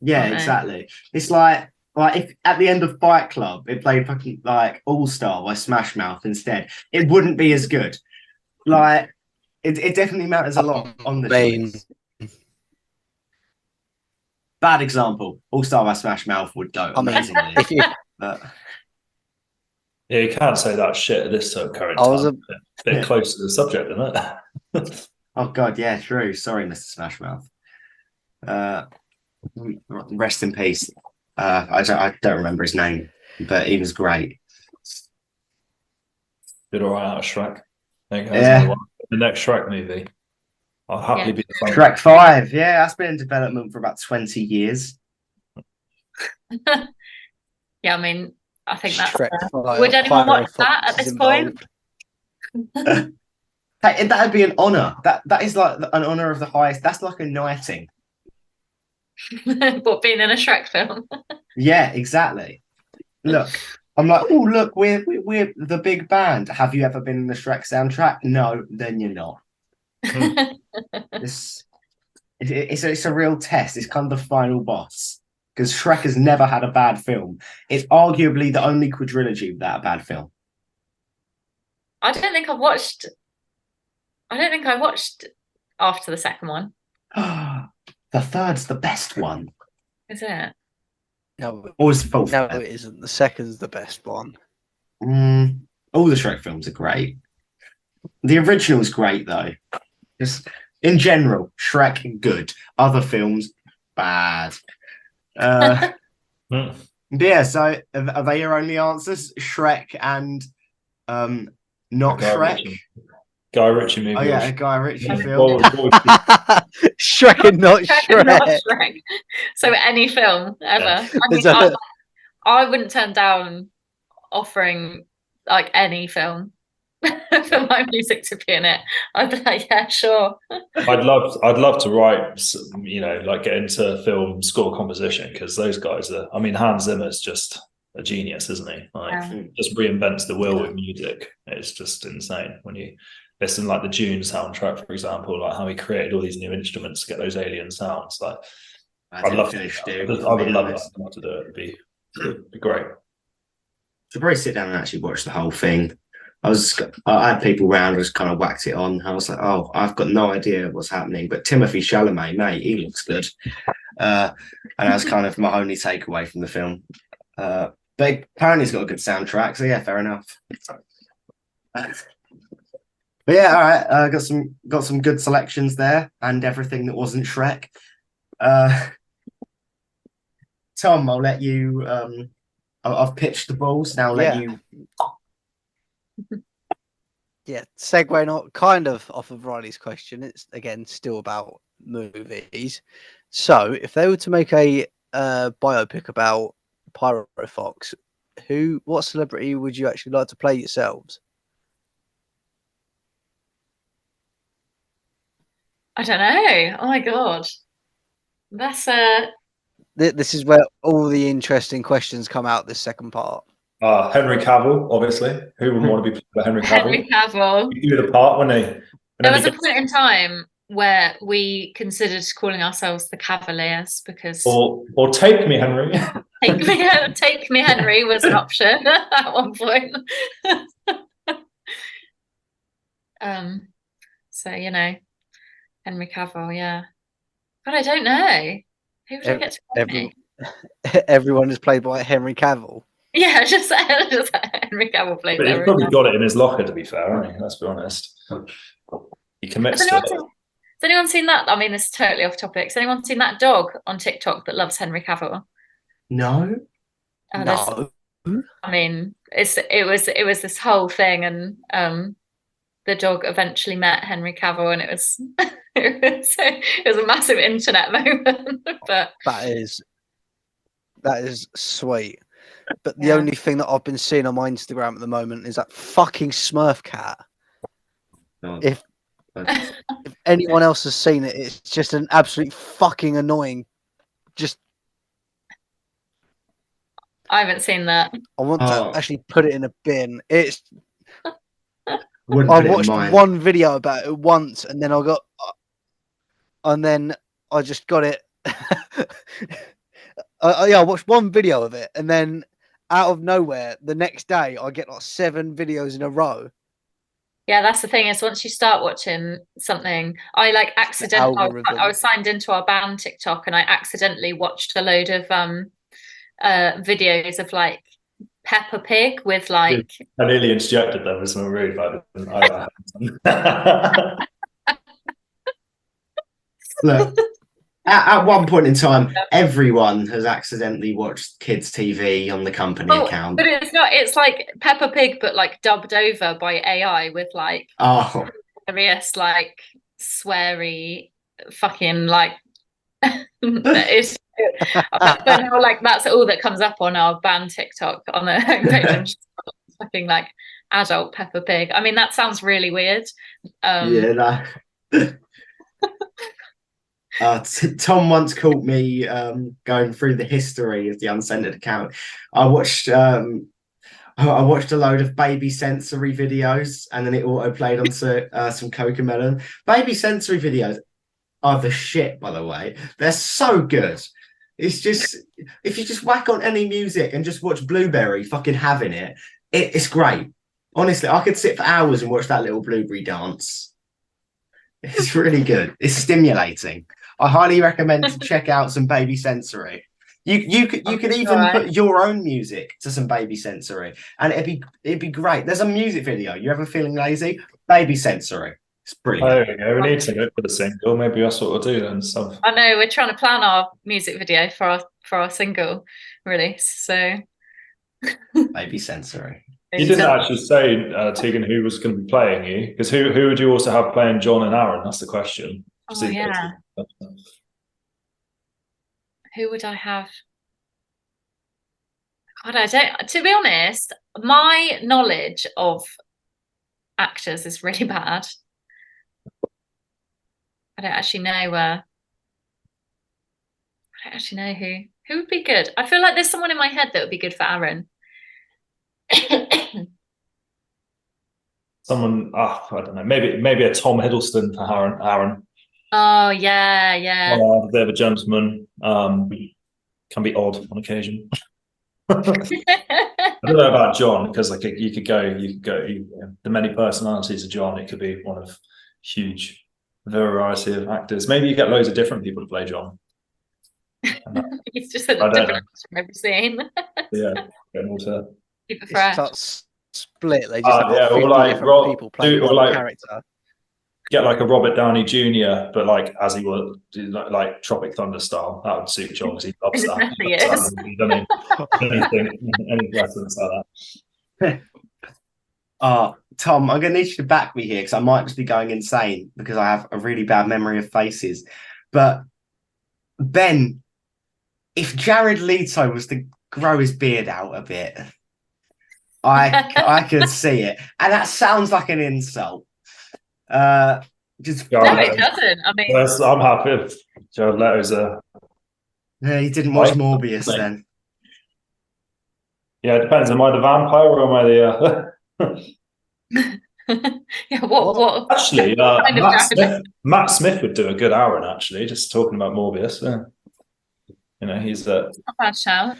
Yeah, exactly. It's like if at the end of Fight Club it played fucking like All Star by Smash Mouth instead, it wouldn't be as good. Like it definitely matters a lot on the choice. Bad example. All Star by Smash Mouth would go amazingly. But... Yeah, you can't say that shit at this current time. A bit close to the subject, isn't it? Oh God, yeah, true. Sorry, Mr. Smash Mouth. Rest in peace. I don't remember his name, but he was great. Did all right out of Shrek. I think that's the next Shrek movie. I'll happily be the fan. Shrek 5. Yeah, that's been in development for about 20 years. Yeah, I mean, I think that's. Would anyone watch that at this point? Hey, that'd be an honor. That is like an honor of the highest. That's like a knighting. What, being in a Shrek film? Yeah, exactly. Look, I'm like, oh look, we're the big band. Have you ever been in the Shrek soundtrack? No, then you're not. It's a real test. It's kind of the final boss because Shrek has never had a bad film. It's arguably the only quadrilogy without a bad film. I don't think I watched after the second one. The third's the best one. Is it? No, or is the fourth? No, it isn't. The second's the best one. All the Shrek films are great. The original's great though. Just in general, Shrek good. Other films bad. Yeah. So are they your only answers? Shrek and not Shrek. Guy Ritchie movie. Oh yeah, a Guy Ritchie film. Shrek and not Shrek. Not Shrek. So any film ever. I wouldn't turn down offering like any film for my music to be in it. I'd be like, yeah, sure. I'd love to write, like get into film score composition because those guys are. I mean, Hans Zimmer's just a genius, isn't he? Like, just reinvents the wheel with music. It's just insane when you listen, like the Dune soundtrack, for example, like how he created all these new instruments to get those alien sounds. Like, I would love to do it. It'd be great. To probably sit down and actually watch the whole thing. I had people around, just kind of whacked it on. I was like, oh, I've got no idea what's happening. But Timothée Chalamet, mate, he looks good. And that's kind of my only takeaway from the film. But apparently he's got a good soundtrack, so yeah, fair enough. But yeah, all right. Got some good selections there, and everything that wasn't Shrek. Tom, I'll let you. I've pitched the balls. Now I'll let you. Yeah, segue not kind of off of Riley's question. It's again still about movies. So, if they were to make a biopic about Pyrofox, what celebrity would you actually like to play yourselves? I don't know. Oh my God. That's This is where all the interesting questions come out. This second part. Henry Cavill, obviously. Who wouldn't want to be played by Henry Henry Cavill? Cavill. He do the part, wouldn't he? And There then was a point in time where we considered calling ourselves the Cavaliers because or take me, Henry. Take Me Henry was an option at one point. So Henry Cavill, yeah. But I don't know. Who would I get to play me? Everyone is played by Henry Cavill. Yeah, just Henry Cavill plays But he's everyone. probably got it in his locker, to be fair, hasn't he? Let's be honest. He commits to it. Has anyone seen that? I mean, this is totally off topic. Has anyone seen that dog on TikTok that loves Henry Cavill? No. No. I mean, it was this whole thing, and the dog eventually met Henry Cavill, and it was it was a massive internet moment. But that is sweet. But the only thing that I've been seeing on my Instagram at the moment is that fucking Smurf cat. Oh. If anyone else has seen it, it's just an absolute fucking annoying. Just I haven't seen that. I want to actually put it in a bin. It's. I watched one video about it once, and then I just got it. I watched one video of it, and then out of nowhere, the next day, I get like 7 videos in a row. Yeah, that's the thing is once you start watching something, I like accidentally. I was signed into our band TikTok, and I accidentally watched a load of videos of like Peppa Pig with like. I nearly injected them with some rude, but Look, at one point in time, everyone has accidentally watched kids' TV on the company account. But it's not. It's like Peppa Pig, but like dubbed over by AI with like various like sweary fucking like. It's now like that's all that comes up on our band TikTok on the homepage. I'm just fucking like adult Peppa Pig. I mean, that sounds really weird. Yeah. Tom once caught me going through the history of the uncensored account. I watched a load of baby sensory videos, and then it auto played on some Cocomelon. Baby sensory videos are the shit, by the way. They're so good. It's just if you just whack on any music and just watch Blueberry fucking having it, it's great. Honestly, I could sit for hours and watch that little Blueberry dance. It's really good. It's stimulating. I highly recommend to check out some baby sensory. You could even put your own music to some baby sensory, and it'd be great. There's a music video. You ever feeling lazy? Baby sensory. It's brilliant. There we go. We need to go for the single. Maybe that's what we'll do then. So I know we're trying to plan our music video for our single release. So baby sensory. You didn't actually say, Tegan, who was going to be playing you, because who would you also have playing John and Aaron? That's the question. Oh, yeah. Who would I have? God, I don't. To be honest, my knowledge of actors is really bad. I don't actually know who would be good. I feel like there's someone in my head that would be good for Aaron. Someone, I don't know, maybe a Tom Hiddleston for Aaron. Oh yeah. A bit of a gentleman. Can be odd on occasion. I don't know about John, because like you could go the many personalities of John. It could be one of huge variety of actors. Maybe you get loads of different people to play John. He's just a different from every scene. Yeah, getting all to keep it fresh. Split. They just have 50 different people playing one character. Get like a Robert Downey Jr., but like as he would like Tropic Thunder style. That would suit John because he loves that. Any lessons like that. Tom, I'm going to need you to back me here because I might just be going insane because I have a really bad memory of faces. But Ben, if Jared Leto was to grow his beard out a bit, I could see it. And that sounds like an insult. Just Jared No, it Leto. doesn't. I mean, Yes, I'm happy with Jared Leto's yeah, you didn't watch Right. Morbius Like- then. Yeah, it depends. Am I the vampire or am I the yeah. What actually kind of Jared Matt Smith would do a good Aaron, actually, just talking about Morbius. Yeah. You know, he's Not a bad shout.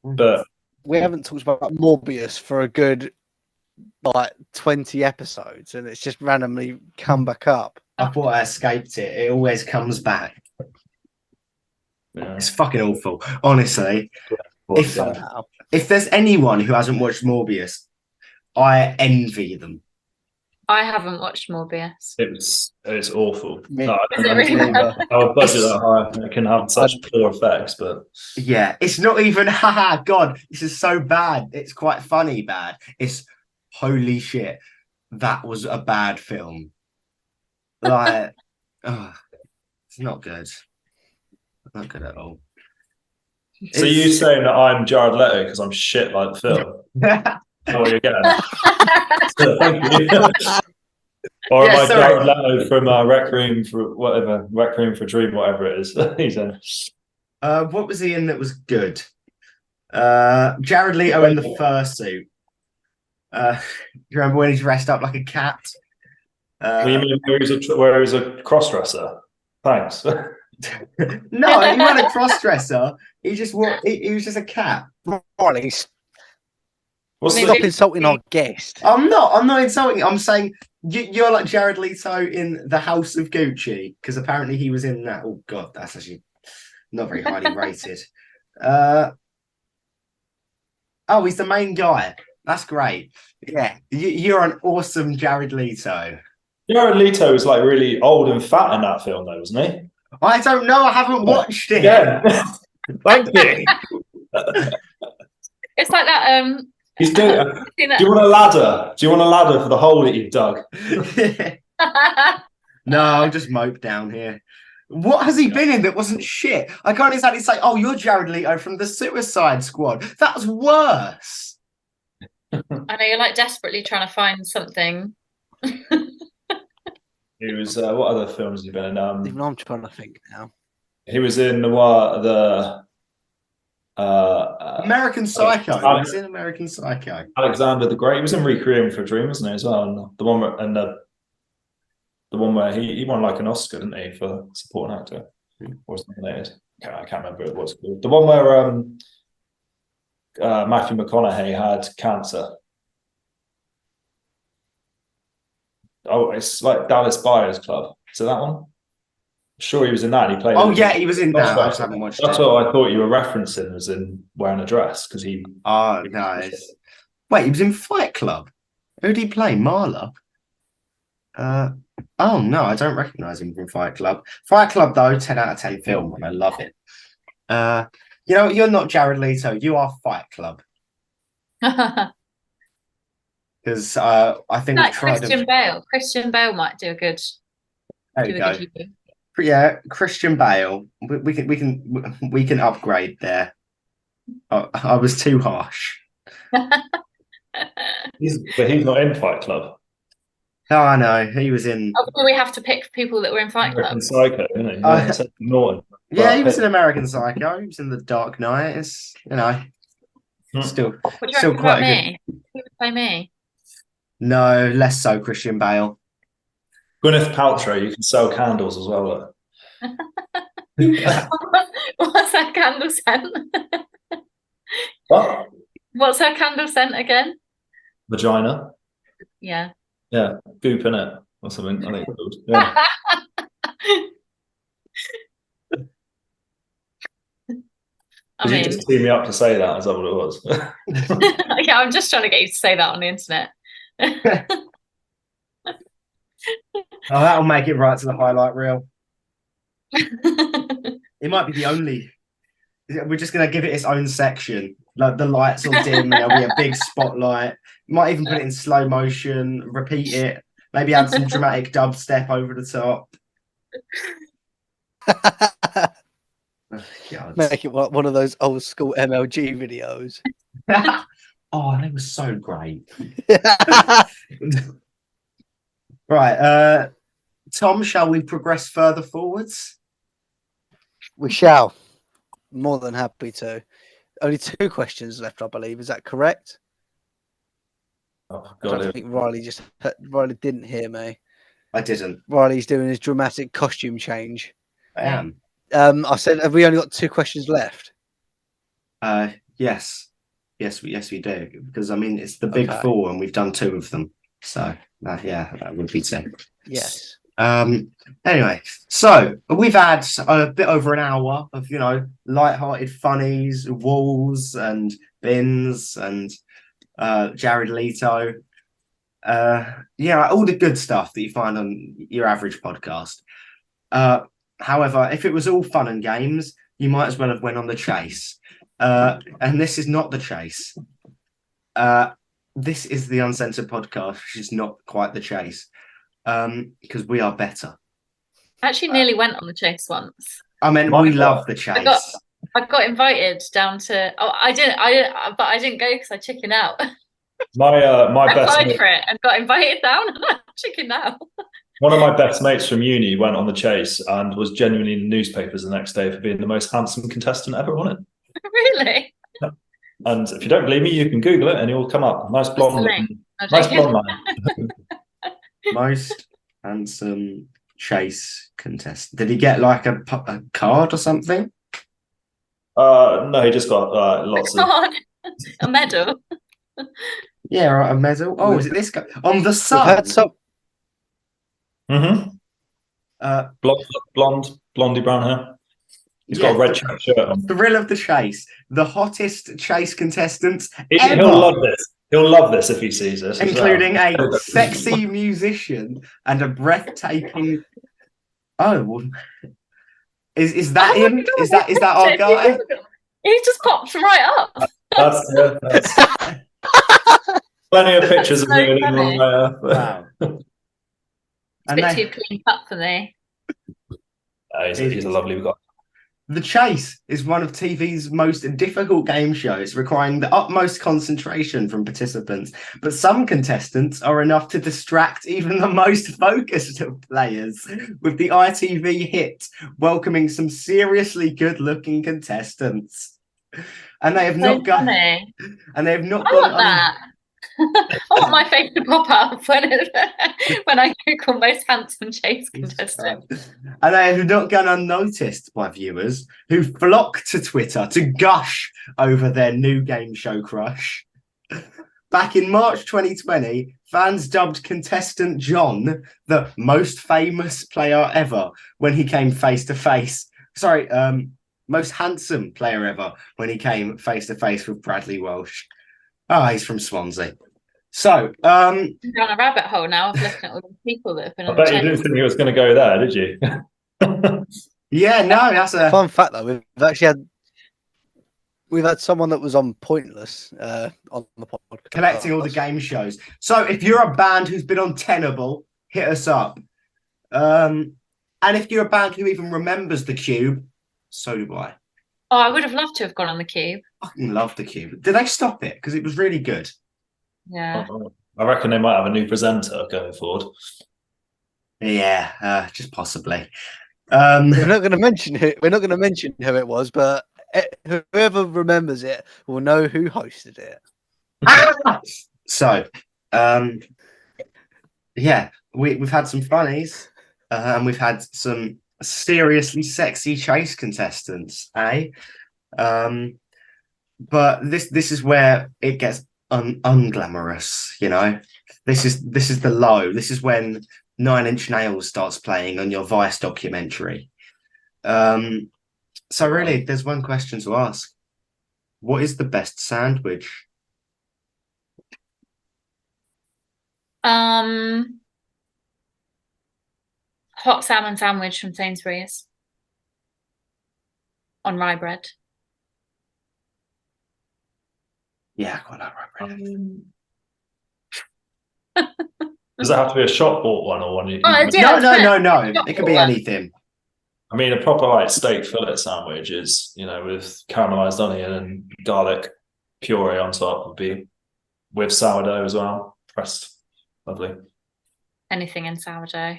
but We haven't talked about Morbius for a good like 20 episodes, and it's just randomly come back up. I thought I escaped it. It always comes back. yeah. It's fucking awful. Honestly. If Somehow. if there's anyone who hasn't watched Morbius, I envy them. I haven't watched Morbius. It's awful. Me- No, Is it really bad? our budget that high and it can have such poor effects, but Yeah, it's not even haha God, this is so bad. It's quite funny bad. It's holy shit. That was a bad film. Like it's not good. Not good at all. so you saying that I'm Jared Leto because I'm shit like the film? Oh, you're getting. So, thank you. Or am Yeah, I sorry. Jared Leto from Rec Room for whatever, Rec Room for Dream, whatever it is? He's in. What was he in that was good? Jared Leto in the fursuit. Do you remember when he dressed up like a cat? What do you mean where he was a cross-dresser? Thanks. No, he wasn't a cross-dresser. He just he was just a cat. Riley, What's Maybe- stop the, insulting our guest. I'm not insulting. I'm saying you're like Jared Leto in The House of Gucci because apparently he was in that. Oh God, that's actually not very highly rated. Oh, he's the main guy. That's great. Yeah, you're an awesome Jared Leto. Jared Leto was like really old and fat in that film, though, wasn't he? I don't know. I haven't watched it. Yeah. Thank you. It's like that. He's doing. Seen Do you want a ladder? Do you want a ladder for the hole that you've dug? that- No, I'll just mope down here. What has he been in that wasn't shit? I can't exactly say, oh, you're Jared Leto from the Suicide Squad. That was worse. I know you're like desperately trying to find something. He was. What other films has he been in? Even I'm trying to think now. He was in the American Psycho. He was in American Psycho. Alexander the Great. He was in Requiem for a Dream, wasn't he, as well? And the one where he won like an Oscar, didn't he, for supporting actor? Or was nominated? I can't remember what it was called. The one where Matthew McConaughey had cancer. Oh, it's like Dallas Buyers Club. Is it that one? Sure, he was in that. He played. Oh, yeah, he was in that. I just haven't watched That's it. what I thought you were referencing, was in wearing a dress because he. Oh, nice. Wait, he was in Fight Club. Who did he play? Marla? Oh, no, I don't recognise him from Fight Club. Fight Club, though, 10 out of 10 film, and I love it. You know, you're not Jared Leto. You are Fight Club. Because I think Like we've tried Christian Bale. Christian Bale might do a good. There do you a go. good Hugo. Yeah, Christian Bale. We can upgrade there. I was too harsh. But he's not in Fight Club. No, I know. He was in. Oh, do we have to pick people that were in Fight Club? American Psycho, isn't he? Oh, Yeah, Norton. Yeah, he was in American Psycho. He was in The Dark Knight. It's still What do you still reckon quite about a good. me? Who would play me? No, less so Christian Bale. Gwyneth Paltrow. You can sell candles as well. Look. What's her candle scent? What? What's her candle scent again? Vagina. Yeah. Yeah, goop in it or something. I think it's called. Yeah. I Did you mean, just tee me up to say that? Is that what it was? yeah, I'm just trying to get you to say that on the internet. Oh, that'll make it right to the highlight reel. It might be the only. We're just gonna give it its own section. Like the lights will dim and there'll be a big spotlight. Might even put it in slow motion, repeat it, maybe add some dramatic dubstep over the top. Oh, God. Make it like one of those old school MLG videos. Oh, they were so great. Right, Tom, shall we progress further forwards? We shall. More than happy to. Only 2 questions left, I believe. Is that correct? Oh, I God, don't think Riley didn't hear me. I didn't. Riley's doing his dramatic costume change. I am. I said, have we only got 2 questions left? Yes. Yes, we do. Because, I mean, it's the big Okay. 4 and we've done 2 of them. So, yeah, that would be 2. Yes. Anyway, so we've had a bit over an hour of, light-hearted funnies, walls and bins and Jared Leto. All the good stuff that you find on your average podcast. However, if it was all fun and games, you might as well have went on the chase. And this is not the chase. This is the Uncensored Podcast, which is not quite the chase. Because we are better. I actually nearly went on the chase once. I mean, we love the chase. I got invited down to. Oh, I didn't, but I didn't go because I chickened out. my I best applied mate, for it and got invited down, and I chickened out. one of my best mates from uni went on the chase and was genuinely in the newspapers the next day for being the most handsome contestant ever on it. Really? And if you don't believe me, you can Google it and it will come up. Nice blonde man. Most handsome chase contestant. Did he get like a card or something? No, he just got lots of a medal. Yeah, right, a medal. Oh, is it this guy on the Sun? We've had some. Blondie brown hair. He's got a red shirt on. Thrill of the chase, the hottest chase contestants ever. He'll love this. He'll love this if he sees this, including a sexy musician and a breathtaking. Oh, well, is that him? Is that our guy? He just pops right up. That's plenty of pictures of him. Wow. It's a bit too clean cut for me. He's a lovely guy. The Chase is one of TV's most difficult game shows, requiring the utmost concentration from participants. But some contestants are enough to distract even the most focused of players, with the ITV hit welcoming some seriously good-looking contestants. And they have not gone. And they have not gone. That. I want my face to pop up when I Google most handsome chase contestant. And they have not gone unnoticed by viewers who flock to Twitter to gush over their new game show crush. Back in March 2020, fans dubbed contestant John the most famous player ever when he came face to face. Sorry, most handsome player ever when he came face to face with Bradley Walsh. Oh, he's from Swansea. So, I'm down a rabbit hole now of looking at all the people that have been on the chase. I bet you didn't think he was going to go there, did you? Yeah, no, that's a fun fact though. We've had someone that was on Pointless on the podcast, collecting all the game shows. So, if you're a band who's been on Tenable, hit us up. And if you're a band who even remembers the Cube, so do I. Oh, I would have loved to have gone on the Cube. I fucking love the Cube. Did they stop it? Because it was really good. Yeah. I reckon they might have a new presenter going forward. Yeah, just possibly. We're not going to mention who it was, but whoever remembers it will know who hosted it. So, we've had some funnies, and we've had some seriously sexy chase contestants, eh? But this is where it gets unglamorous, you know. This is the low. This is when 9 Inch Nails starts playing on your Vice documentary. So really, there's one question to ask: what is the best sandwich? Hot salmon sandwich from Sainsbury's on rye bread. Yeah, I quite like rye bread. Does it have to be a shop bought one or one? No. It could be anything. I mean, a proper steak fillet sandwich is, with caramelized onion and garlic puree on top would be with sourdough as well. Pressed. Lovely. Anything in sourdough.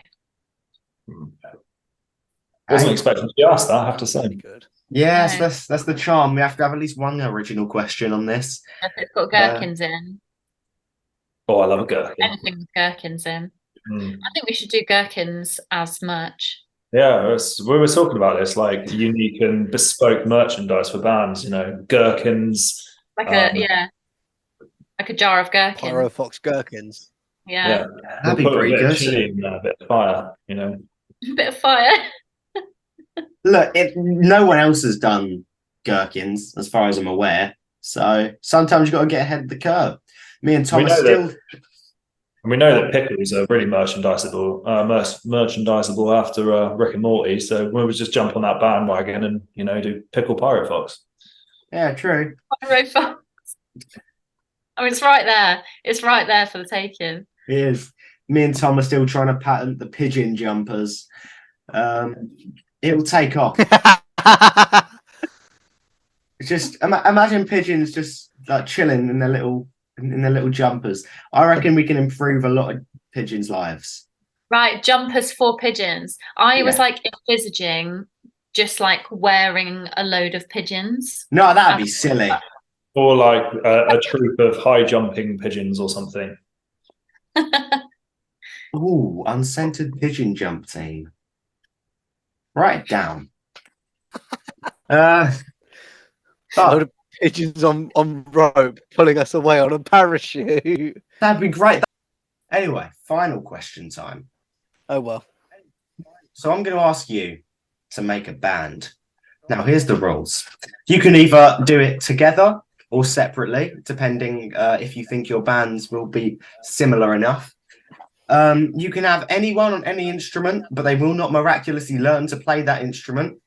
Wasn't Hey. expecting to be asked that, I have to say. Pretty good. Yes, No. that's the charm. We have to have at least one original question on this. It's got gherkins in. Oh, I love a gherkin. Anything with gherkins in. Mm. I think we should do gherkins as merch. Yeah, we were talking about this, like unique and bespoke merchandise for bands, you know, gherkins. Like Um, like a jar of gherkins. Pyrofox gherkins. Yeah. We'll That'd be put a pretty bit of good. chili in there, a bit of fire, you know. A bit of fire. Look, no one else has done gherkins, as far as I'm aware. So sometimes you've got to get ahead of the curve. Me and Tom We are know still. And we know that pickles are really merchandisable after Rick and Morty. So we would just jump on that bandwagon and, you know, do pickle Pyrofox. Yeah, true. Pyrofox. I mean, it's right there. It's right there for the taking. It is. Me and Tom are still trying to patent the pigeon jumpers. It'll take off. Just imagine pigeons just like chilling in their little jumpers. I reckon we can improve a lot of pigeons' lives. Right, jumpers for pigeons. I was Yeah. like envisaging just like wearing a load of pigeons. No, that'd be silly. Or like a troop of high jumping pigeons or something. Ooh, unscented pigeon jump team. Write it down. Load of pigeons on rope pulling us away on a parachute. That'd be great. Anyway, final question time. Oh well. So I'm going to ask you to make a band. Now, here's the rules. You can either do it together or separately, depending if you think your bands will be similar enough. You can have anyone on any instrument, but they will not miraculously learn to play that instrument.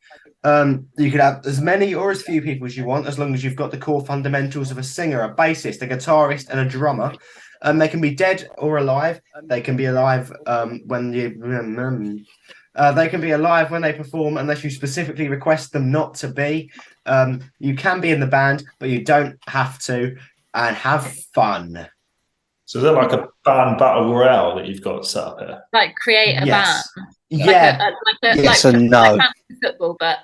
You can have as many or as few people as you want, as long as you've got the core fundamentals of a singer, a bassist, a guitarist, and a drummer. They can be dead or alive. They can be alive when you. They can be alive when they perform, unless you specifically request them not to be. You can be in the band, but you don't have to. And have fun. So is it like a band battle royale that you've got set up here? Like create a Yes. band. Yeah. Yes and no. Like football, but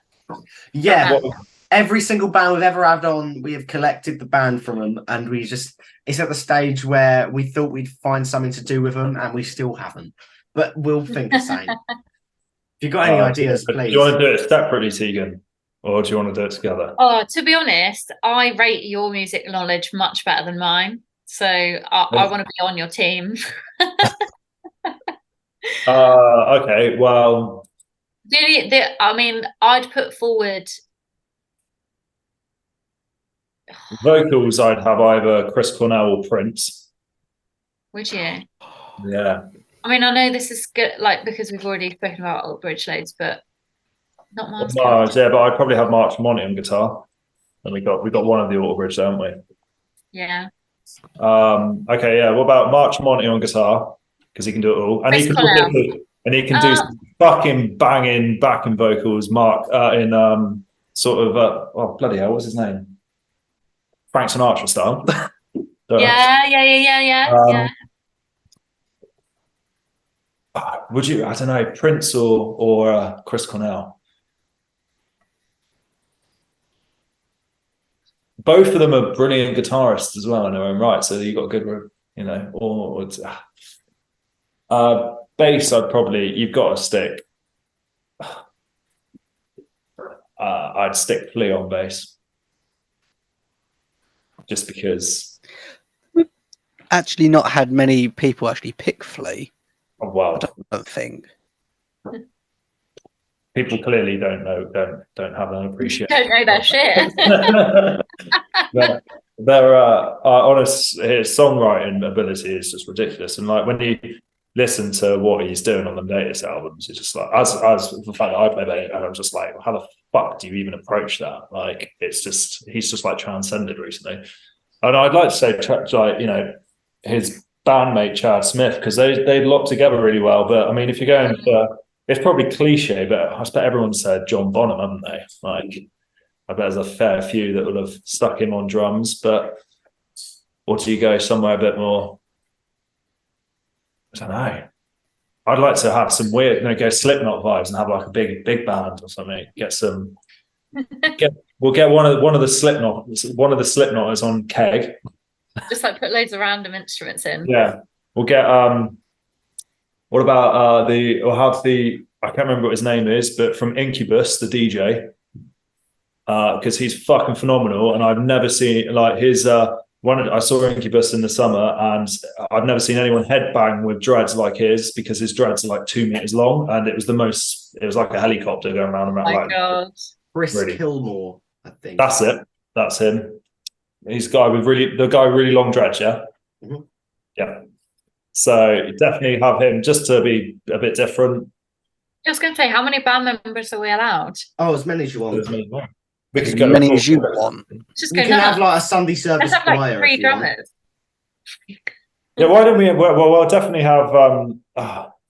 Yeah. What- Every single band we've ever had on, we have collected the band from them, and it's at the stage where we thought we'd find something to do with them, and we still haven't. But we'll think the same. If you've got any ideas, Do please. you want to do it separately, Tegan? Or do you want to do it together? Oh, to be honest, I rate your music knowledge much better than mine. So I want to be on your team. Okay, well, I mean, I'd put forward. vocals, I'd have either Chris Cornell or Prince. Would you? Yeah. I mean, I know this is good, like because we've already spoken about Old Bridge loads, but not Mars. Mars, yeah, but I'd probably have Mark Monty on guitar. And we got one of the Auto Bridge, don't we? Yeah. Okay, yeah. What about March Monty on guitar? Because he can do it all, and he can do some fucking banging backing vocals. Mark in sort of oh bloody hell, what's his name? Frank Sinatra style. Yeah. Would you? I don't know, Prince or Chris Cornell. Both of them are brilliant guitarists as well in their own right. So you got good, you know. Or bass, you've got to stick. I'd stick Flea on bass, just because. Actually, not had many people actually pick Flea. Oh, well, I don't think. People clearly don't have an appreciation. Don't know their shit. Their honest, his songwriting ability is just ridiculous, and like when you listen to what he's doing on the latest albums, it's just like as the fact that I play bass, and I'm just like, how the fuck do you even approach that? Like, it's just he's just like transcended recently, and I'd like to say like, you know, his bandmate Chad Smith, because they lock together really well. But I mean, if you're going for, it's probably cliche, but I expect everyone said John Bonham, haven't they? Like, I bet there's a fair few that would have stuck him on drums, but or do you go somewhere a bit more? I don't know. I'd like to have some weird, go Slipknot vibes and have like a big band or something. We'll get one of the Slipknotters on keg. Just like put loads of random instruments in. Yeah, we'll get. What about we'll have the, I can't remember what his name is, but from Incubus, the DJ, because he's fucking phenomenal, and I've never seen like his. I saw Incubus in the summer, and I've never seen anyone headbang with dreads like his, because his dreads are like 2 meters long, and it was like a helicopter going around and around. Oh my like, God. Chris really. Kilmore, I think. That's it. That's him. He's the guy with really long dreads, yeah? Mhm. Yeah. So definitely have him just to be a bit different. I was going to say, how many band members are we allowed? Oh, as many as you want. We could As go many as you want. Just You go can have nuts. like a Sunday service Let's have choir like 3 if you want. drummers. Yeah, why don't we? Well, we'll definitely have.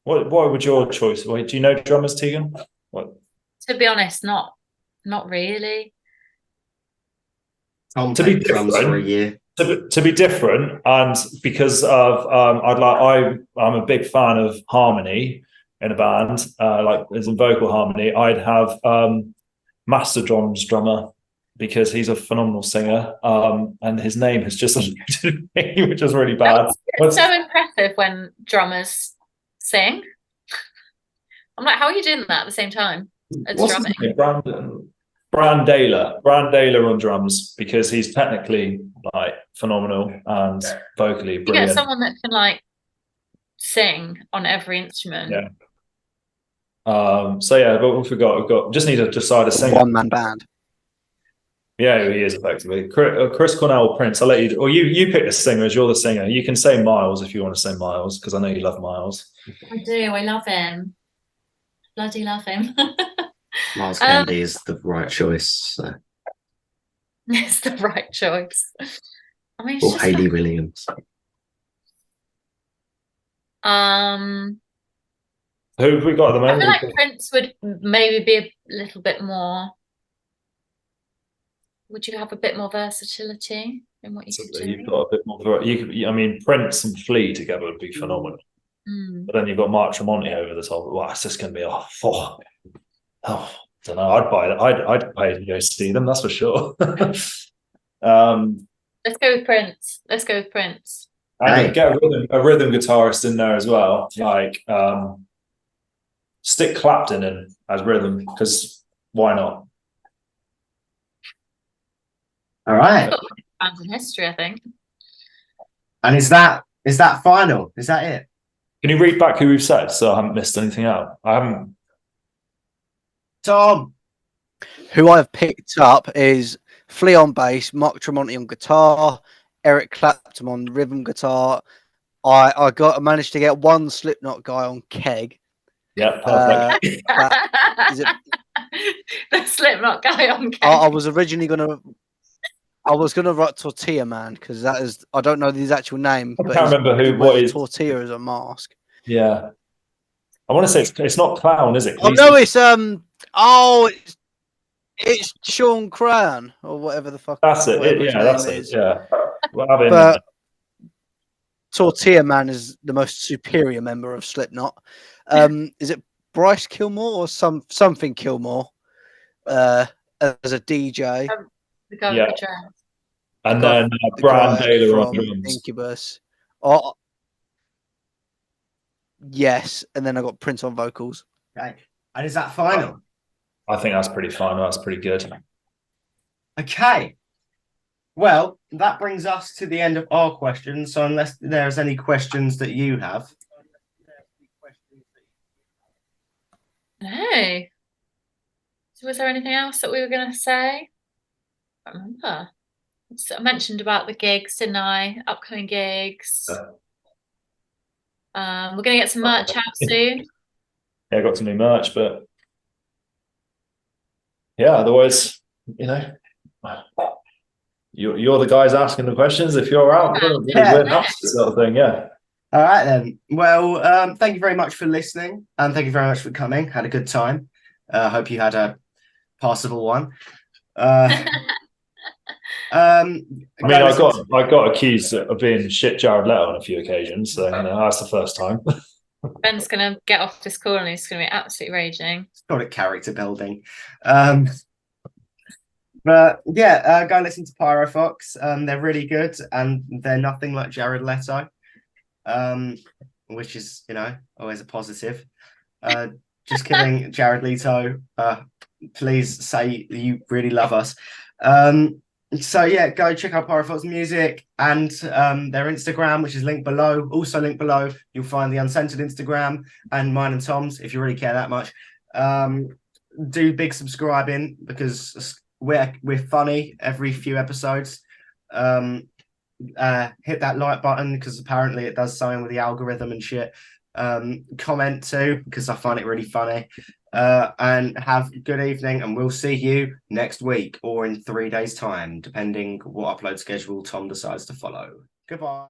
What would your choice? Wait, do you know drummers, Tegan? What? To be honest, not really. Tom To be played drums for a different. year. To be different, and because of I'm a big fan of harmony in a band, like as in vocal harmony. I'd have Master Drum's drummer, because he's a phenomenal singer, and his name has just eluded me, which is really bad. It's so impressive when drummers sing. I'm like, how are you doing that at the same time as What's his drumming? name? Brand Daler on drums, because he's technically like phenomenal and vocally You get brilliant. someone that can like sing on every instrument. Yeah. So yeah, but we forgot. Just need to decide a singer. One-man band. Yeah, he is effectively Chris Cornell, Prince. I'll let you. Or you pick the singer as you're the singer. You can say Miles if you want to say Miles, because I know you love Miles. I do. I love him. Bloody love him. Miles Kennedy is the right choice. So. It's the right choice. I mean, it's Or just Hayley Williams. Who have we got at the I moment? feel like Prince would maybe be a little bit more. Would you have a bit more versatility in what you could do? You've got a bit more. I mean, Prince and Flea together would be phenomenal. But then you've got Mark Tremonti over the top. Wow, it's just going to be I don't know. I'd buy that. I'd pay to go see them. That's for sure. Let's go with Prince. And get a rhythm guitarist in there as well. Like, stick Clapton in as rhythm, because why not? All right. Bands in history, I think. And is that final? Is that it? Can you read back who we've said, so I haven't missed anything out? I haven't. Tom. Who I've picked up is Flea on bass, Mark Tremonti on guitar, Eric Clapton on rhythm guitar. I managed to get one Slipknot guy on keg. Yeah, perfect. Is it? The Slipknot guy on keg. I was originally gonna write Tortilla Man, because that is, I don't know his actual name, I but can't remember what is Tortilla as a mask. Yeah, I want to say it's not Clown, is it? Oh no, it's Sean Cran or whatever the fuck. That's it. That's it. Yeah. But Tortilla Man is the most superior member of Slipknot. Is it Bryce Kilmore or something Kilmore as a DJ? Yeah. And then Brand Daler on drums. Incubus. Oh, yes, and then I got Prince on vocals. Okay. And is that final? I think that's pretty fun. That's pretty good. Okay. Well, that brings us to the end of our questions. So unless there's any questions that you have. No. So was there anything else that we were going to say? I don't remember. So I mentioned about the gigs, didn't I? Upcoming gigs. We're going to get some merch out soon. Yeah, I got some new merch, but yeah, otherwise, you're the guys asking the questions. If you're out, we're sort of thing. Yeah. All right then. Well, thank you very much for listening, and thank you very much for coming. Had a good time. Hope you had a passable one. I got accused of being shit Jared Leto on a few occasions, so that's the first time. Ben's gonna get off this call and he's gonna be absolutely raging. Call it character building. But yeah, go listen to Pyrofox. They're really good, and they're nothing like Jared Leto, which is, you know, always a positive. Just kidding, Jared Leto. Please say you really love us. So yeah, go check out Pyrofox music and their Instagram, which is linked below. Also linked below, you'll find the Uncensored Instagram and mine and Tom's, if you really care that much. Do big subscribing, because we're funny every few episodes. Hit that like button, because apparently it does something with the algorithm and shit. Comment too, because I find it really funny. And have a good evening, and we'll see you next week or in 3 days' time, depending what upload schedule Tom decides to follow. Goodbye.